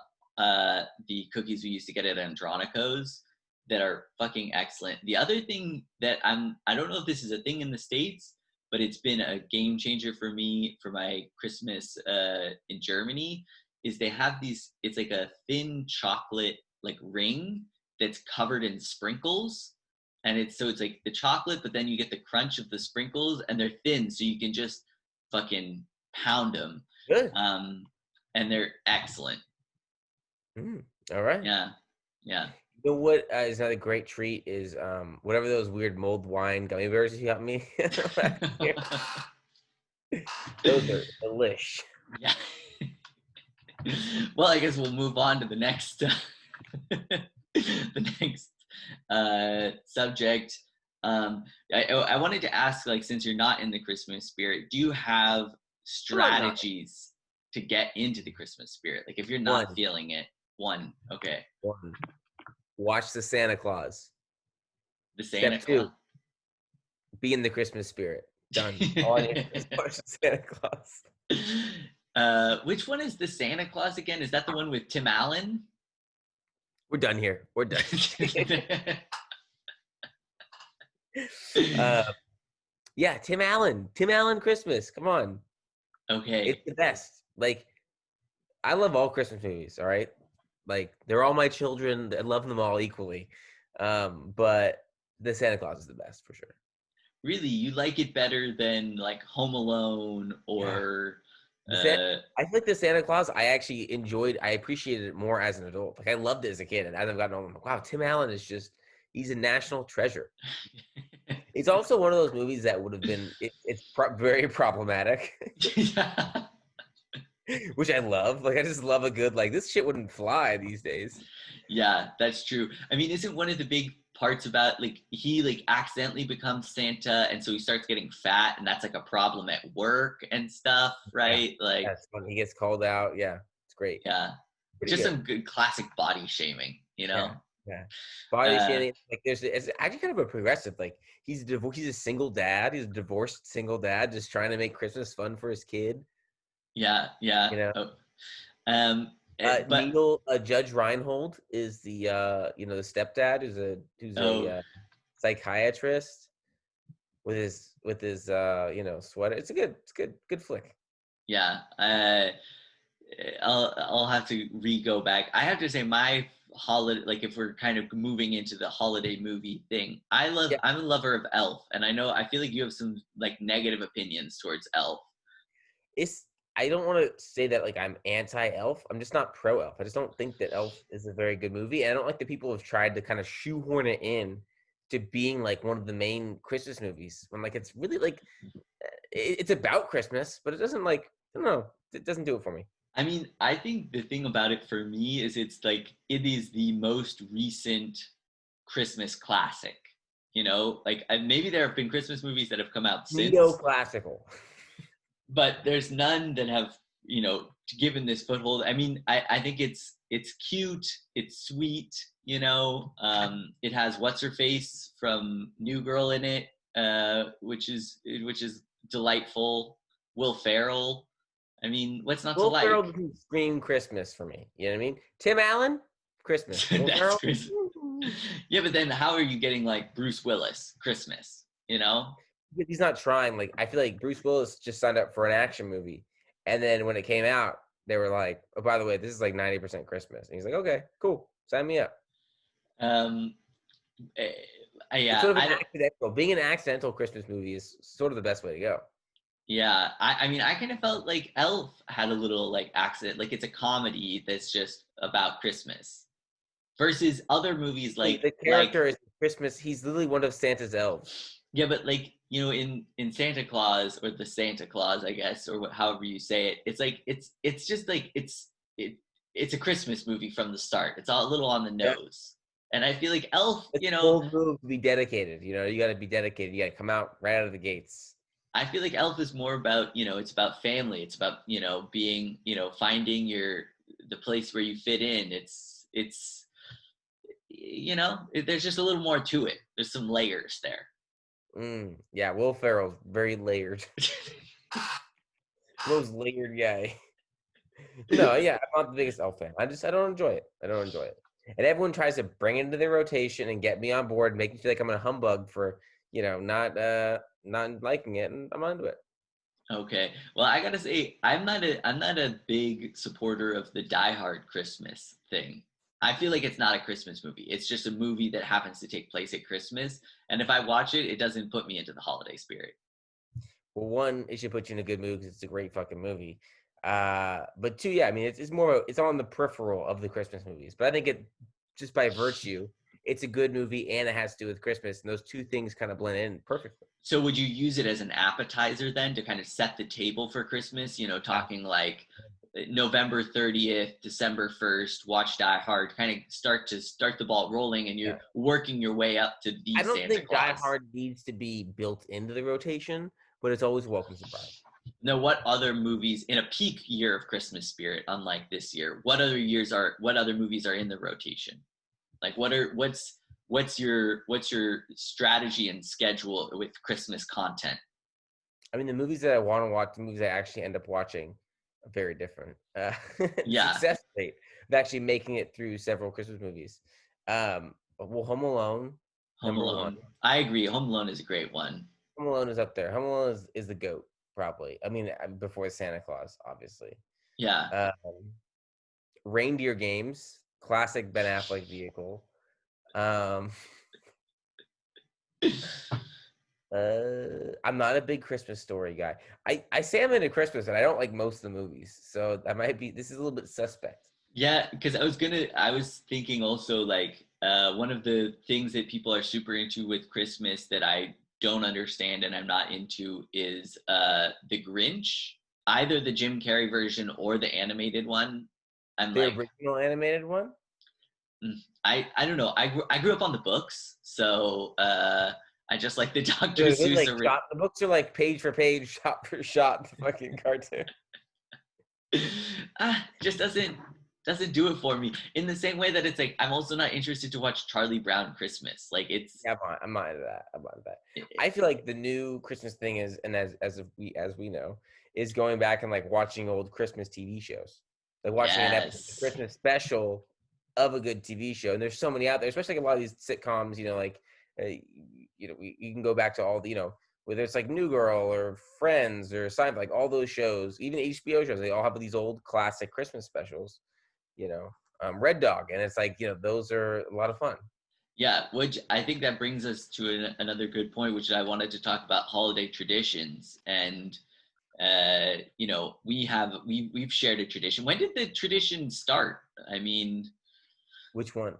the cookies we used to get at Andronico's that are fucking excellent. The other thing that I don't know if this is a thing in the States, but it's been a game changer for me for my Christmas in Germany is they have these, it's like a thin chocolate like ring that's covered in sprinkles, and it's like the chocolate, but then you get the crunch of the sprinkles, and they're thin, so you can just fucking pound them, Good. um, and they're excellent. All right. Yeah, yeah. You know what is another great treat is whatever those weird mulled wine gummy bears you got me last year. Those are delish. Yeah. Well, I guess we'll move on to the next the next subject. I wanted to ask, like, since you're not in the Christmas spirit, do you have Come on, not strategies to get into the Christmas spirit? Like, if you're not one. feeling it, one, okay, One. Watch the Santa Claus. the Santa Step Claus. 2, be in the Christmas spirit. Done. All I need is watch the Santa Claus. Which one is the Santa Claus again? Is that the one with Tim Allen? We're done here. We're done. uh, yeah, Tim Allen. Tim Allen Christmas. Come on. Okay. It's the best. Like, I love all Christmas movies, all right? Like, they're all my children. I love them all equally. But the Santa Claus is the best for sure. Really, you like it better than like Home Alone Yeah. or I feel like the Santa Claus, I actually I appreciated it more as an adult. Like I loved it as a kid, and as I've gotten older, I'm like, wow, Tim Allen is he's a national treasure. It's also one of those movies that would have been, very problematic, yeah. which I love. Like I just love a good, like this shit wouldn't fly these days. Yeah, that's true. I mean, isn't one of the big parts about like he like accidentally becomes Santa and so he starts getting fat and that's like a problem at work and stuff, Yeah, right? Like, that's when he gets called out. Yeah, it's great. yeah, Pretty just good. some good classic body shaming, you know? Yeah, yeah. Body Uh, shaming. Like it's actually kind of a progressive. Like he's a single dad. He's a divorced single dad, just trying to make Christmas fun for his kid. Yeah, yeah. You know, Oh, but Neil Judge Reinhold is the the stepdad who's a oh psychiatrist with his sweater. It's a good flick. yeah. I'll have to re-go back. I have to say my holiday, like if we're kind of moving into the holiday movie thing, Yeah, I'm a lover of Elf, and I feel like you have some like negative opinions towards Elf. it's I don't want to say that like I'm anti-Elf. I'm just not pro-Elf. I just don't think that Elf is a very good movie. And I don't like that people have tried to kind of shoehorn it in to being like one of the main Christmas movies when like it's really like it's about Christmas, but it doesn't like I don't know. It doesn't do it for me. I mean, I think the thing about it for me is it's like it is the most recent Christmas classic. Like maybe there have been Christmas movies that have come out since, Neoclassical. but there's none that have given this foothold. I mean, I think it's cute, it's sweet. It has what's her face from New Girl in it, which is delightful. Will Ferrell. I mean, what's not to Will Ferrell like? doesn't scream Christmas for me. You know what I mean? Tim Allen, Christmas. Will That's Ferrell, Chris. Yeah, but then how are you getting like Bruce Willis Christmas? he's not trying. Like I feel like Bruce Willis just signed up for an action movie, and then when it came out, they were like, "Oh, by the way, this is like 90% Christmas." And he's like, "Okay, cool, sign me up." Um, eh, It's yeah, sort of an accidental. Being an accidental Christmas movie is sort of the best way to go. yeah. I mean, I kind of felt like Elf had a little like accident. Like it's a comedy that's just about Christmas versus other movies The like character is Christmas. He's literally one of Santa's elves. yeah, but like in Santa Claus or the Santa Claus, I guess, or however you say it, it's like it's just like it's a Christmas movie from the start. It's all a little on the Yeah. nose, and I feel like Elf, It's a bold move to be dedicated. You got to be dedicated. You got to come out right out of the gates. I feel like Elf is more about it's about family. It's about being finding the place where you fit in. There's just a little more to it. There's some layers there. Yeah, Will Ferrell's very layered. Most layered guy. No, yeah, I'm not the biggest Elf fan. I don't enjoy it. I don't enjoy it. And everyone tries to bring it into their rotation and get me on board, make me feel like I'm a humbug for, not liking it, and I'm not into it. Okay. Well, I gotta say, I'm not a big supporter of the Die Hard Christmas thing. I feel like it's not a Christmas movie. It's just a movie that happens to take place at Christmas. And if I watch it, it doesn't put me into the holiday spirit. Well, one, it should put you in a good mood because it's a great fucking movie. But two, yeah, I mean, it's more, it's on the peripheral of the Christmas movies. But I think it, just by virtue, it's a good movie and it has to do with Christmas, and those two things kind of blend in perfectly. So would you use it as an appetizer then to kind of set the table for Christmas? Yeah. Talking like November 30th, December 1st, watch Die Hard, kind of start the ball rolling, and you're Yeah. working your way up to the I don't Santa think Die Claus. Hard needs to be built into the rotation, but it's always a welcome surprise. Now, what other movies in a peak year of Christmas spirit, unlike this year, what other movies are in the rotation? Like what's your strategy and schedule with Christmas content? I mean, the movies that I want to watch, the movies I actually end up watching, are very different. Yeah, Success rate of actually making it through several Christmas movies. Well, Home Alone, Home number one. Alone. I agree. Home Alone is a great one. Home Alone is up there. Home Alone is the GOAT, probably. I mean, before Santa Claus, obviously. Yeah. Reindeer Games, classic Ben Affleck vehicle. Um, I'm not a big Christmas Story guy. I say I'm into Christmas, and I don't like most of the movies, so this is a little bit suspect. Yeah, because I was thinking also like one of the things that people are super into with Christmas that I don't understand and I'm not into is the Grinch, either the Jim Carrey version or the animated one. I'm The like, original animated one. I don't know. I grew up on the books, so I just like the Dr. They're Seuss. like the books are like page for page, shot for shot, the fucking cartoon. Just doesn't. doesn't do it for me. In the same way that it's like I'm also not interested to watch Charlie Brown Christmas. Like it's Yeah, I'm not into that. I'm not into that. it- I feel like the new Christmas thing is, and as we know, is going back and like watching old Christmas TV shows, like watching an episode of the yes. Christmas special of a good TV show. And there's so many out there, especially like a lot of these sitcoms. Like you can go back to all the whether it's like New Girl or Friends or Seinfeld, like all those shows, even HBO shows, they all have these old classic Christmas specials. You know, Red Dog, and it's like those are a lot of fun. Yeah, which I think that brings us to another good point, which I wanted to talk about holiday traditions. And we've shared a tradition. When did the tradition start? I mean, Which one?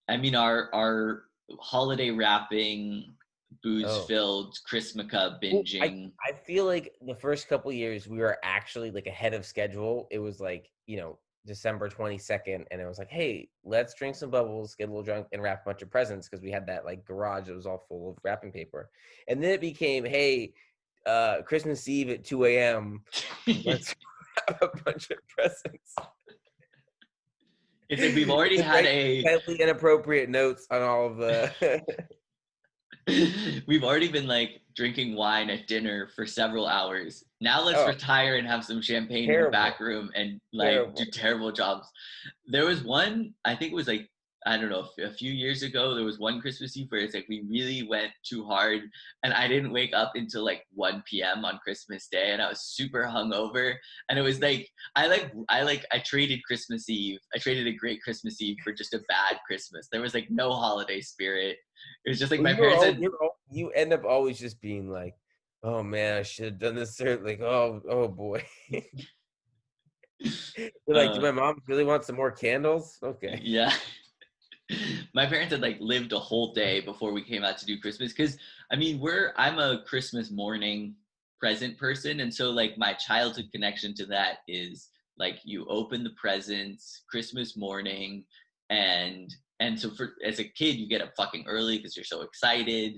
our holiday wrapping, booze Oh. filled Christmaka Well, binging. I feel like the first couple years we were actually like ahead of schedule. It was like, December 22nd, and it was like, hey, let's drink some bubbles, get a little drunk, and wrap a bunch of presents because we had that like garage that was all full of wrapping paper. And then it became, hey, Christmas Eve at 2 a.m., let's wrap a bunch of presents. It's like we've already With, had like, a slightly inappropriate notes on all of the we've already been like drinking wine at dinner for several hours. Now let's oh, retire and have some champagne in the terrible, back room and like do terrible. terrible jobs. There was one, I think it was like, I don't know, a few years ago, there was one Christmas Eve where it's like we really went too hard and I didn't wake up until like 1 p.m. on Christmas Day and I was super hungover. And it was like, I traded Christmas Eve. I traded a great Christmas Eve for just a bad Christmas. There was like no holiday spirit. It was just like Well, my parents said, you end up always just being like, oh man, I should have done this. Like, oh boy. You're like, do uh, my mom really want some more candles? Okay. yeah. My parents had like lived a whole day before we came out to do Christmas because I mean I'm a Christmas morning present person, and so like my childhood connection to that is like you open the presents Christmas morning, and so for as a kid you get up fucking early because you're so excited,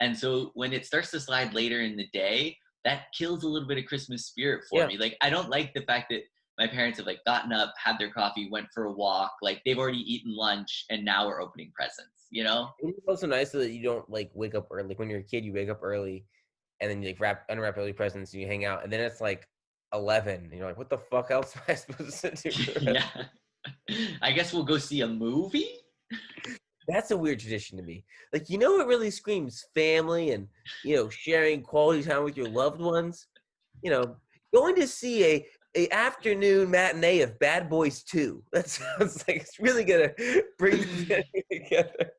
and so when it starts to slide later in the day, that kills a little bit of Christmas spirit for Yeah. me. Like I don't like the fact that my parents have like gotten up, had their coffee, went for a walk, like they've already eaten lunch and now we're opening presents, you know? It's also nice that you don't like wake up early. Like when you're a kid, you wake up early and then you like unwrap early presents and you hang out. And then it's like 11 and you're like, what the fuck else am I supposed to do for the rest? Yeah. I guess we'll go see a movie. That's a weird tradition to me. Like, it really screams family and, sharing quality time with your loved ones. Going to see a afternoon matinee of Bad Boys 2. That sounds like it's really going to bring the family together.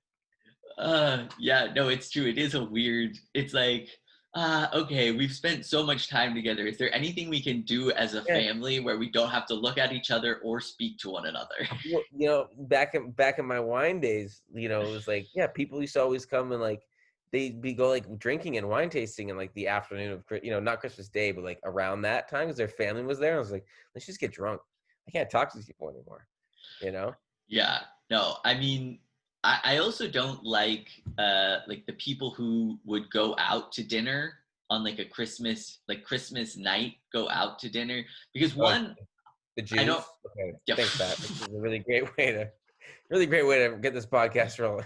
Yeah, no, it's true. It is a weird, it's like, okay, we've spent so much time together. Is there anything we can do as a Yeah. family where we don't have to look at each other or speak to one another? Well, back in my wine days, it was like, yeah, people used to always come and like they'd be go like drinking and wine tasting in like the afternoon of not Christmas Day, but like around that time because their family was there. I was like, let's just get drunk. I can't talk to these people anymore. You know? Yeah, no, I mean, I also don't like the people who would go out to dinner on like a Christmas night, go out to dinner because Oh, one, the I Jews. don't. Okay, Yeah, thanks, Pat. This is a really great way to get this podcast rolling.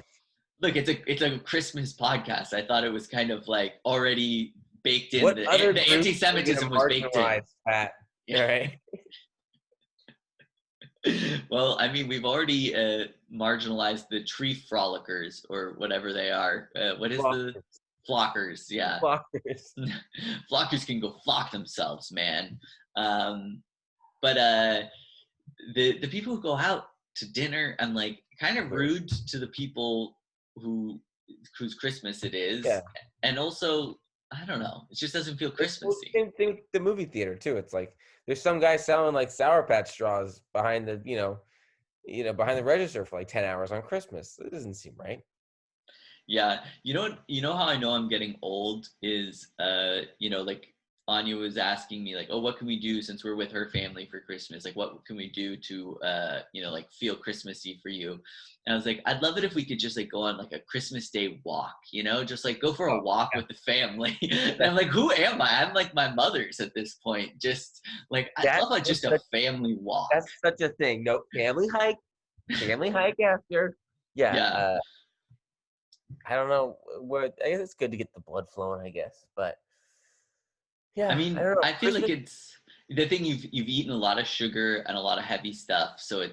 look, it's a Christmas podcast. I thought it was kind of like already baked in. What The other groups are we anti-Semitism gonna was baked in. marginalize, Pat? Yeah. All right. Well, I mean, we've already marginalized the tree frolickers or whatever they are. What is the flockers? Yeah, Flockers. flockers can go flock themselves, man. But the people who go out to dinner, I'm like kind of rude to the people whose Christmas it is, Yeah. and also I don't know, it just doesn't feel Christmassy. Same thing with the movie theater too. It's like there's some guy selling like Sour Patch straws behind the behind the register for like 10 hours on Christmas. It doesn't seem right. Yeah, you know how I know I'm getting old is like Anya was asking me like, oh, what can we do since we're with her family for Christmas? Like, what can we do to, like feel Christmassy for you? And I was like, I'd love it if we could just like go on like a Christmas Day walk, just like go for a walk with the family. And I'm like, who am I? I'm like my mother's at this point. Just like, I'd love like just a family walk. That's such a thing. No, family hike after. Yeah. Yeah. I don't know where. I guess it's good to get the blood flowing, I guess. But yeah, I mean, I don't know. I feel like it's the thing you've eaten a lot of sugar and a lot of heavy stuff, so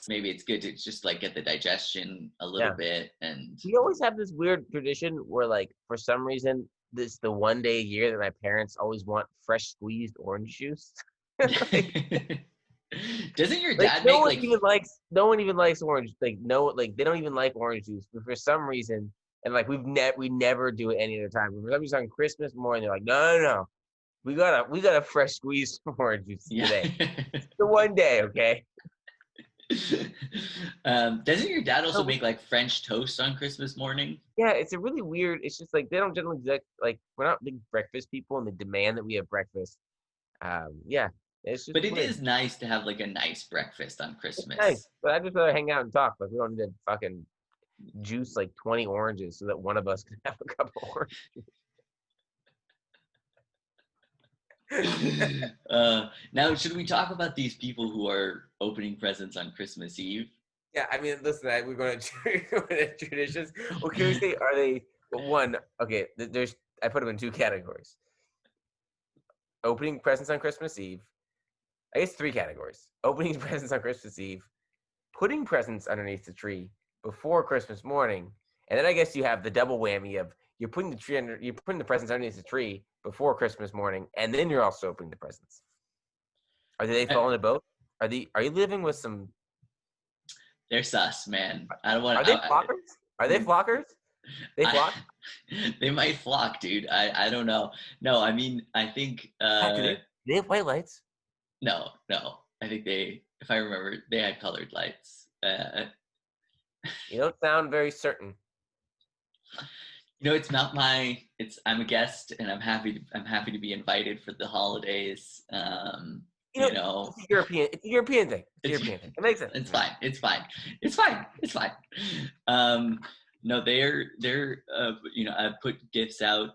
maybe it's good to just like get the digestion a little bit. And we always have this weird tradition where, like, for some reason, this the one day a year that my parents always want fresh squeezed orange juice. Doesn't your Like, dad no make one like even likes no one even likes orange. Like, no, like they don't even like orange juice. But for some reason, and like we never do it any other time. But for some reason on Christmas morning, they're like, no. We got a fresh squeezed orange juice today. It's the one day, okay? Doesn't your dad also make like French toast on Christmas morning? Yeah, it's a really weird. It's just like they don't generally like we're not big breakfast people, and they demand that we have breakfast. Yeah, it's just. But it weird. is nice to have like a nice breakfast on Christmas. It's nice, but I'd just rather hang out and talk. Like we don't need to fucking juice like 20 oranges so that one of us can have a cup of orange. Now, should we talk about these people who are opening presents on Christmas Eve? Yeah, I mean, listen, we're going to traditions. Well, can we say, are they one? Okay, I put them in two categories: opening presents on Christmas Eve. I guess 3 categories: opening presents on Christmas Eve, putting presents underneath the tree before Christmas morning, and then I guess you have the double whammy of you're putting the presents underneath the tree before Christmas morning, and then you're also opening the presents. Are they fall into both? Are you living with some? They're sus, man. I don't want. Are they flockers? Are they flockers? They flock? They might flock, dude. I don't know. No, I mean, I think. Do they have white lights? No. I think if I remember, they had colored lights. You don't sound very certain. It's not I'm a guest, and I'm happy to be invited for the holidays. It's a European thing. It makes sense. It's fine. No, they're I put gifts out,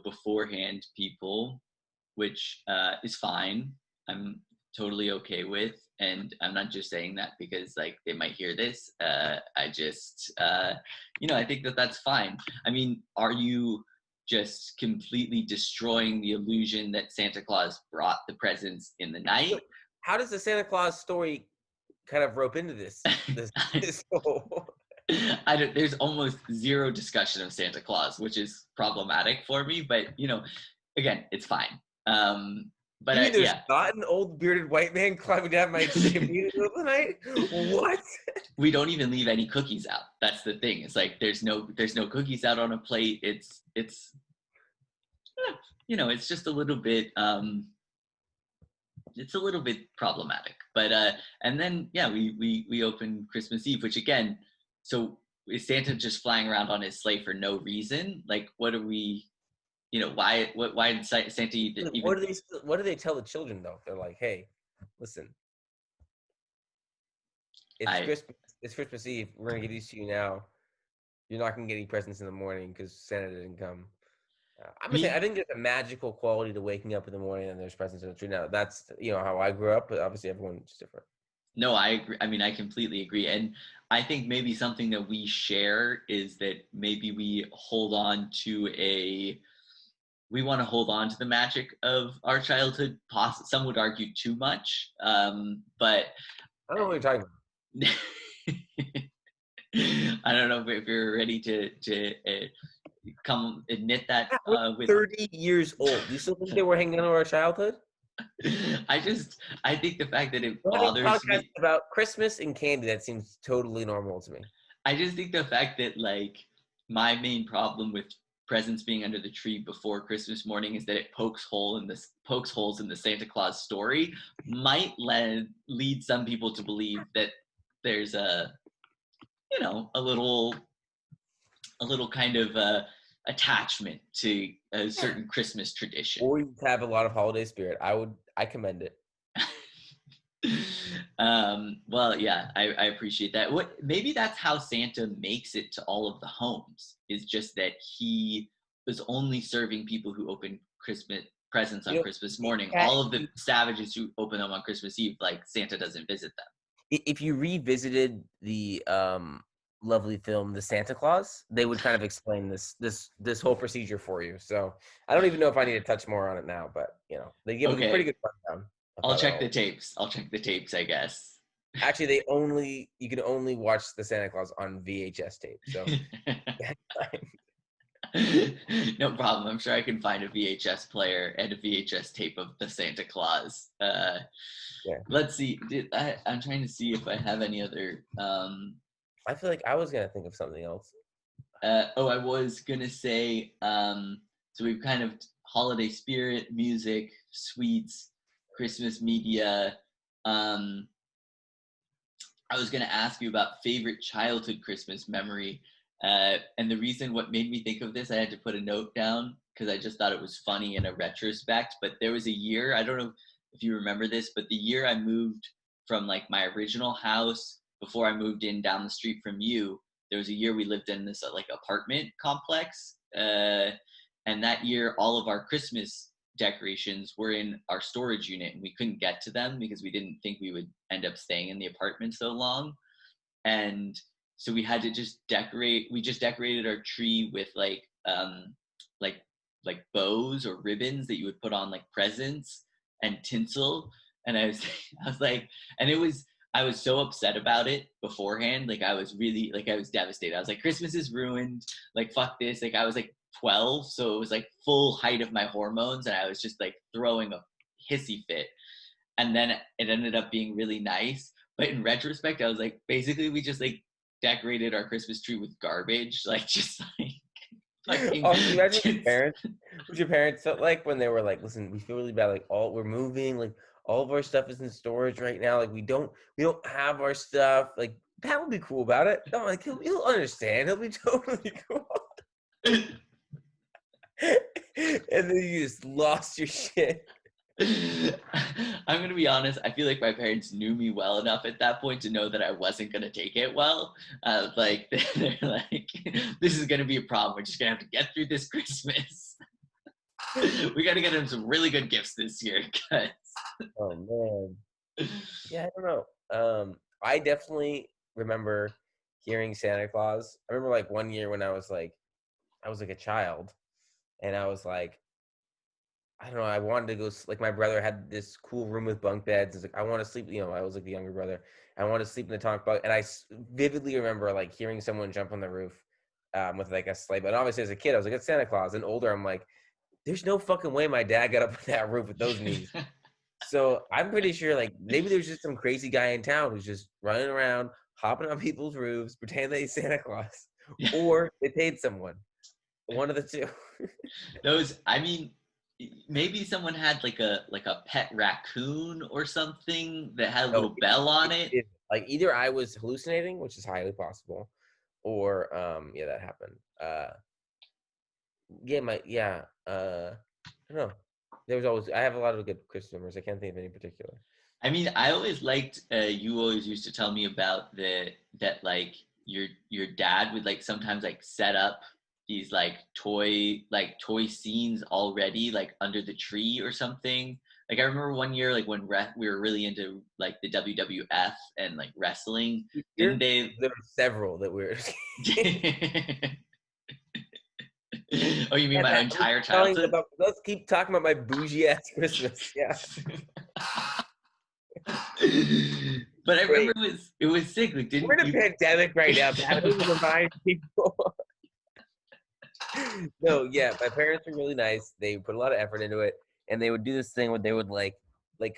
beforehand, people, which is fine. I'm totally okay with, and I'm not just saying that because like they might hear this. I just I think that's fine. I mean, are you just completely destroying the illusion that Santa Claus brought the presents in the night? How does the Santa Claus story kind of rope into this whole... There's almost zero discussion of Santa Claus, which is problematic for me, but again, it's fine. But there's not an old bearded white man climbing down my chimney in the middle of the night? What? We don't even leave any cookies out. That's the thing. It's like there's no cookies out on a plate. It's it's just a little bit it's a little bit problematic. But and then we open Christmas Eve, which again, so is Santa just flying around on his sleigh for no reason? Like, what are we? Why did Santa even... What do they tell the children though? They're like, hey, listen, it's Christmas Eve. We're gonna give these to you now. You're not gonna get any presents in the morning because Santa didn't come. I think there's a magical quality to waking up in the morning and there's presents in the tree. Now that's how I grew up, but obviously everyone's different. No, I agree. I mean, I completely agree. And I think maybe something that we share is that maybe we want to hold on to the magic of our childhood. Some would argue too much, but I don't know what you're talking about. I don't know if you're ready to come admit that. We're 30 years old. Do you still think they were hanging on to our childhood? I think the fact that it bothers me about Christmas and candy, that seems totally normal to me. I just think the fact that like my main problem with presents being under the tree before Christmas morning is that it pokes holes in the Santa Claus story might lead some people to believe that there's a little kind of attachment to a certain Christmas tradition. Or you have a lot of holiday spirit. I commend it. Well, yeah, I appreciate that. Maybe that's how Santa makes it to all of the homes, is just that he was only serving people who open Christmas presents on Christmas morning. All of the savages who open them on Christmas Eve, like Santa doesn't visit them. If you revisited the lovely film The Santa Claus, they would kind of explain this whole procedure for you. So I don't even know if I need to touch more on it now, but they give a pretty good rundown. I'll check the tapes. I guess. Actually, you can only watch the Santa Claus on VHS tape. So no problem. I'm sure I can find a VHS player and a VHS tape of the Santa Claus. Let's see. I'm trying to see if I have any other. I feel like I was gonna think of something else. I was gonna say. So we've kind of holiday spirit, music, sweets, Christmas media. I was gonna ask you about favorite childhood Christmas memory. And the reason what made me think of this, I had to put a note down because I just thought it was funny in a retrospect. But there was a year, I don't know if you remember this, but the year I moved from like my original house before I moved in down the street from you, there was a year we lived in this like apartment complex. And that year, all of our Christmas decorations were in our storage unit and we couldn't get to them because we didn't think we would end up staying in the apartment so long. And so we had to just decorated our tree with like bows or ribbons that you would put on like presents and tinsel. And I was like, and I was so upset about it beforehand. Like I was devastated. I was like, Christmas is ruined. Like, fuck this. Like I was like 12. So it was like full height of my hormones. And I was just like throwing a hissy fit. And then it ended up being really nice. But in retrospect, I was like, basically we just like decorated our Christmas tree with garbage, like just like fucking. Oh, can you imagine your parents? What your parents felt like when they were like, "Listen, we feel really bad. Like, we're moving. Like, all of our stuff is in storage right now. Like, we don't have our stuff. Like, Pat will be cool about it. No, like he'll understand. He'll be totally cool." And then you just lost your shit. I'm gonna be honest. I feel like my parents knew me well enough at that point to know that I wasn't gonna take it well. Like they're like, "This is gonna be a problem. We're just gonna have to get through this Christmas. We gotta get him some really good gifts this year, guys." Oh man. Yeah, I don't know. I definitely remember hearing Santa Claus. I remember like one year when I was like a child, and I was like, I don't know. I wanted to go. Like my brother had this cool room with bunk beds. It's like I want to sleep. I was like the younger brother. I want to sleep in the atomic bunk. And I vividly remember like hearing someone jump on the roof with like a sleigh. But obviously, as a kid, I was like, "It's Santa Claus." And older, I'm like, "There's no fucking way my dad got up on that roof with those knees." So I'm pretty sure like maybe there's just some crazy guy in town who's just running around, hopping on people's roofs, pretending that he's Santa Claus, or they paid someone. One of the two. I mean, maybe someone had like a pet raccoon or something that had a little bell on it. Like either I was hallucinating, which is highly possible, or that happened. I don't know. I have a lot of good Christmas memories. I can't think of any particular. I mean, I always liked. You always used to tell me about that like your dad would like sometimes like set up these like toy scenes already like under the tree or something. Like I remember one year like when we were really into like the WWF and like wrestling. There were several that we were. Oh, you mean my entire childhood? Let's keep talking about my bougie ass Christmas. Yeah. But I remember it was sick. Like, we're in a pandemic right now. I don't remind people. No, yeah, my parents were really nice. They put a lot of effort into it, and they would do this thing where they would like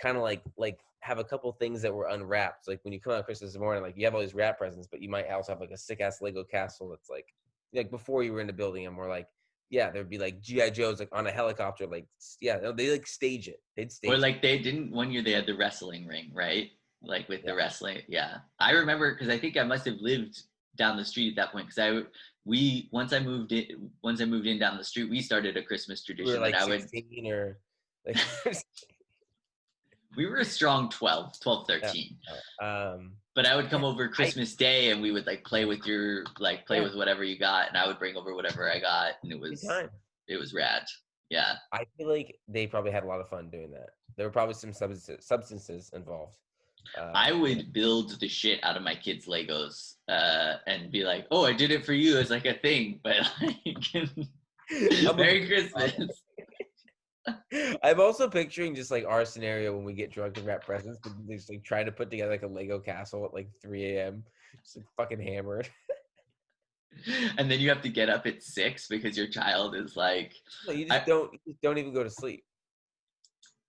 kind of like have a couple things that were unwrapped. So, like when you come out Christmas morning, like you have all these wrap presents, but you might also have like a sick ass Lego castle that's like before you were in the building, and we're like, yeah, there'd be like G.I. Joes like on a helicopter, like they like stage it. They'd stage. Or like they didn't one year they had the wrestling ring, right? Like with the wrestling, yeah. I remember because I think I must have lived down the street at that point, because once I moved in down the street, we started a Christmas We tradition were like that I would 16 or like we were a strong 12, 13. But I would come over Christmas Day and we would like play with with whatever you got, and I would bring over whatever I got, and it was rad. Yeah. I feel like they probably had a lot of fun doing that. There were probably some substances involved. I would build the shit out of my kids' Legos and be like, "Oh, I did it for you" as like a thing, but like, Merry Christmas. I'm also picturing just like our scenario when we get drunk and wrap presents, but just like trying to put together like a Lego castle at like 3 a.m. just like fucking hammered. And then you have to get up at 6 because your child is like, no, you just don't even go to sleep.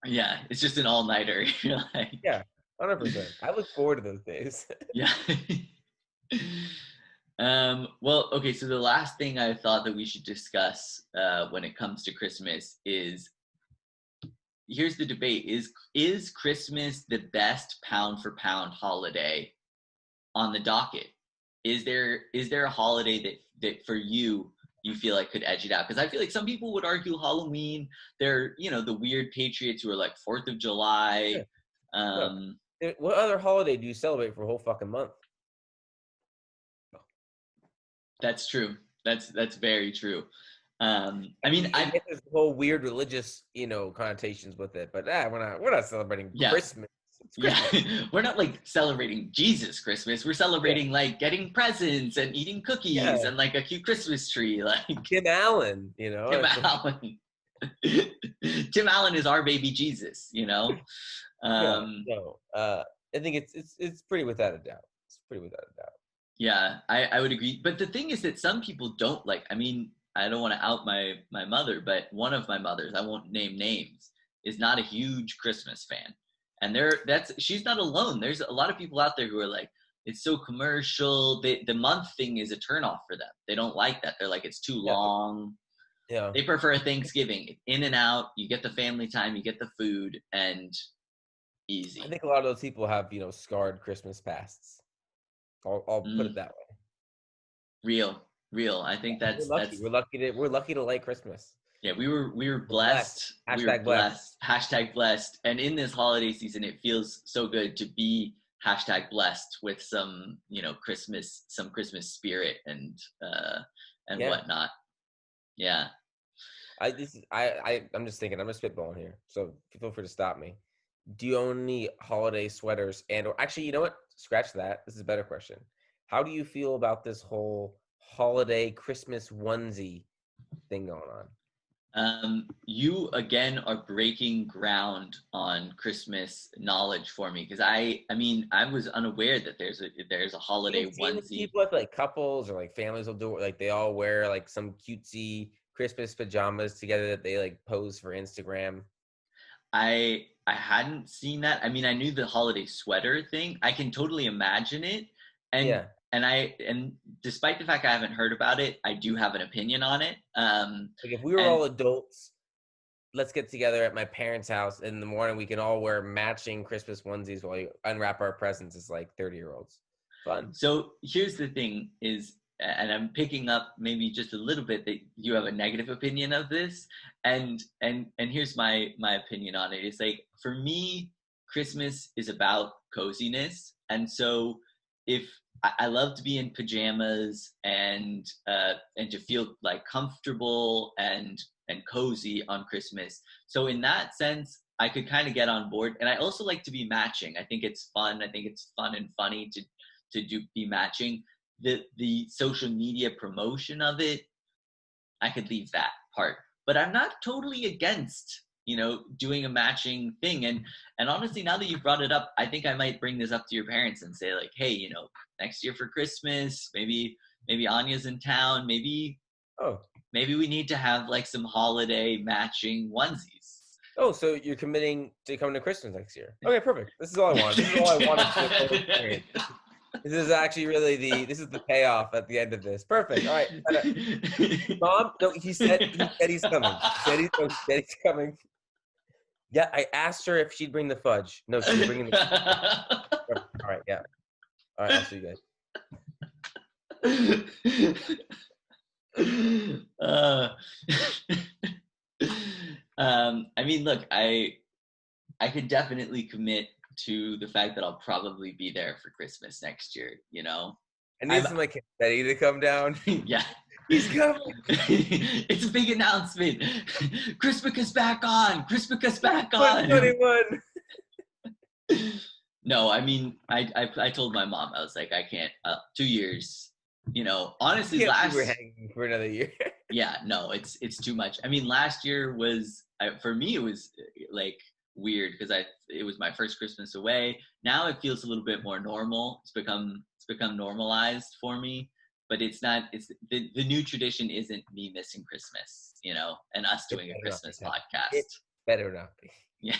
Yeah, it's just an all-nighter. You're like, yeah, 100%. I look forward to those days. Yeah. Well, okay, so the last thing I thought that we should discuss when it comes to Christmas is, here's the debate. Is Christmas the best pound for pound holiday on the docket? Is there a holiday that for you feel like could edge it out? Because I feel like some people would argue Halloween. They're, the weird patriots who are like 4th of July. Yeah. What other holiday do you celebrate for a whole fucking month? That's true. That's very true. I mean, I get this whole weird religious, connotations with it, but we're not celebrating Christmas. Yeah, we're not like celebrating Jesus Christmas. We're celebrating like getting presents and eating cookies and like a cute Christmas tree. Like Tim Allen, Tim Allen. Tim Allen is our baby Jesus, I think it's pretty without a doubt. It's pretty without a doubt. Yeah, I would agree. But the thing is that some people don't like. I mean, I don't want to out my mother, but one of my mothers, I won't name names, is not a huge Christmas fan. And she's not alone. There's a lot of people out there who are like, it's so commercial. The month thing is a turnoff for them. They don't like that. They're like, it's too long. Yeah. They prefer Thanksgiving. In and out. You get the family time. You get the food, and easy. I think a lot of those people have scarred Christmas pasts. I'll put it that way. Real. I think we're lucky to like Christmas. Yeah, we were blessed. Blessed. Hashtag blessed. And in this holiday season, it feels so good to be hashtag blessed with some, Christmas spirit and whatnot. Yeah. I'm just thinking, I'm just spitballing here, so feel free to stop me. Do you own any holiday sweaters or actually, you know what? Scratch that. This is a better question. How do you feel about this whole holiday Christmas onesie thing going on? You again are breaking ground on Christmas knowledge for me, because I was unaware that there's a holiday onesie. People like couples or like families will do it, like they all wear like some cutesy Christmas pajamas together that they like pose for Instagram. I hadn't seen that. I mean, I knew the holiday sweater thing. I can totally imagine it. And and despite the fact I haven't heard about it, I do have an opinion on it. Like if we were all adults, let's get together at my parents' house in the morning. We can all wear matching Christmas onesies while you unwrap our presents as like 30-year-olds. Fun. So here's the thing is, and I'm picking up maybe just a little bit that you have a negative opinion of this. And here's my opinion on it. It's like, for me, Christmas is about coziness. And so if I love to be in pajamas and to feel like comfortable and cozy on Christmas. So in that sense, I could kind of get on board. And I also like to be matching. I think it's fun. I think it's fun and funny to be matching. The social media promotion of it, I could leave that part. But I'm not totally against, doing a matching thing. And honestly, now that you've brought it up, I think I might bring this up to your parents and say like, hey, next year for Christmas, maybe Anya's in town, maybe we need to have like some holiday matching onesies. Oh, so you're committing to coming to Christmas next year? Okay, perfect. This is all I want. This is all I wanted. This is actually really the payoff at the end of this. Perfect. All right. Mom, no, he said he's coming. He said he's coming. Yeah, I asked her if she'd bring the fudge. No, she's bringing the fudge. All right, yeah. All right, I'll see you guys. uh, I mean, look, I could definitely commit to the fact that I'll probably be there for Christmas next year. You know, I need some like confetti to come down. yeah, He's coming. It's a big announcement. Christmas back on. Christmas back on. 21. No, I mean, I told my mom, I was like, I can't. 2 years. You know, honestly, We're hanging for another year. Yeah, no, it's too much. I mean, last year was for me, it was like weird because it was my first Christmas away. Now it feels a little bit more normal. It's become normalized for me, but it's not. It's the new tradition isn't me missing Christmas, you know, and us doing a Christmas podcast. It better not be. Yeah.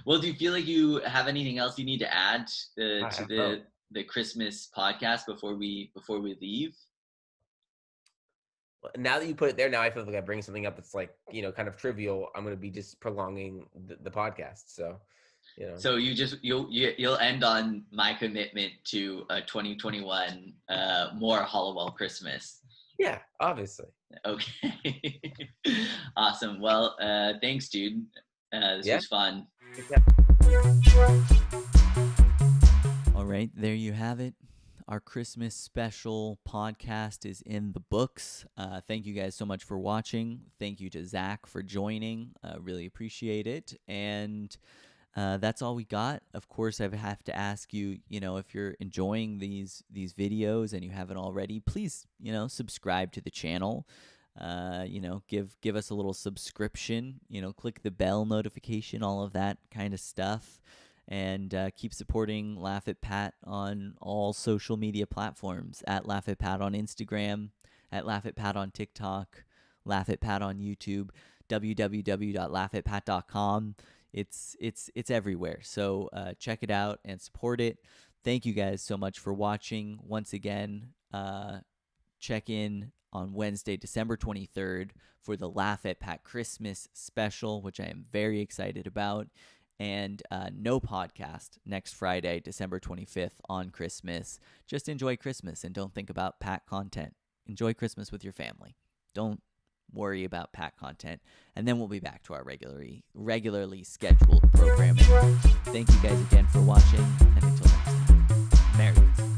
Well, do you feel like you have anything else you need to add to the Christmas podcast before we leave? Now that you put it there, now I feel like I bring something up that's like, you know, kind of trivial. I'm going to be just prolonging the podcast. So, you know. So you'll end on my commitment to a 2021 more Hollowell Christmas. Yeah, obviously. Okay. Awesome. Well, thanks, dude. This was fun. All right, there you have it. Our Christmas special podcast is in the books. Thank you guys so much for watching. Thank you to Zack for joining. Really appreciate it. And that's all we got. Of course, I have to ask you, you know, if you're enjoying these videos and you haven't already, please, you know, subscribe to the channel. You know, give us a little subscription. You know, click the bell notification, all of that kind of stuff. And keep supporting Laugh at Pat on all social media platforms, at Laugh at Pat on Instagram, at Laugh at Pat on TikTok, Laugh at Pat on YouTube, www.laughatpat.com. It's everywhere. So check it out and support it. Thank you guys so much for watching. Once again, check in on Wednesday, December 23rd for the Laugh at Pat Christmas special, which I am very excited about. And no podcast next Friday, December 25th on Christmas. Just enjoy Christmas and don't think about Pat content. Enjoy Christmas with your family. Don't worry about Pat content. And then we'll be back to our regularly scheduled programming. Thank you guys again for watching. And until next time, Merry Christmas.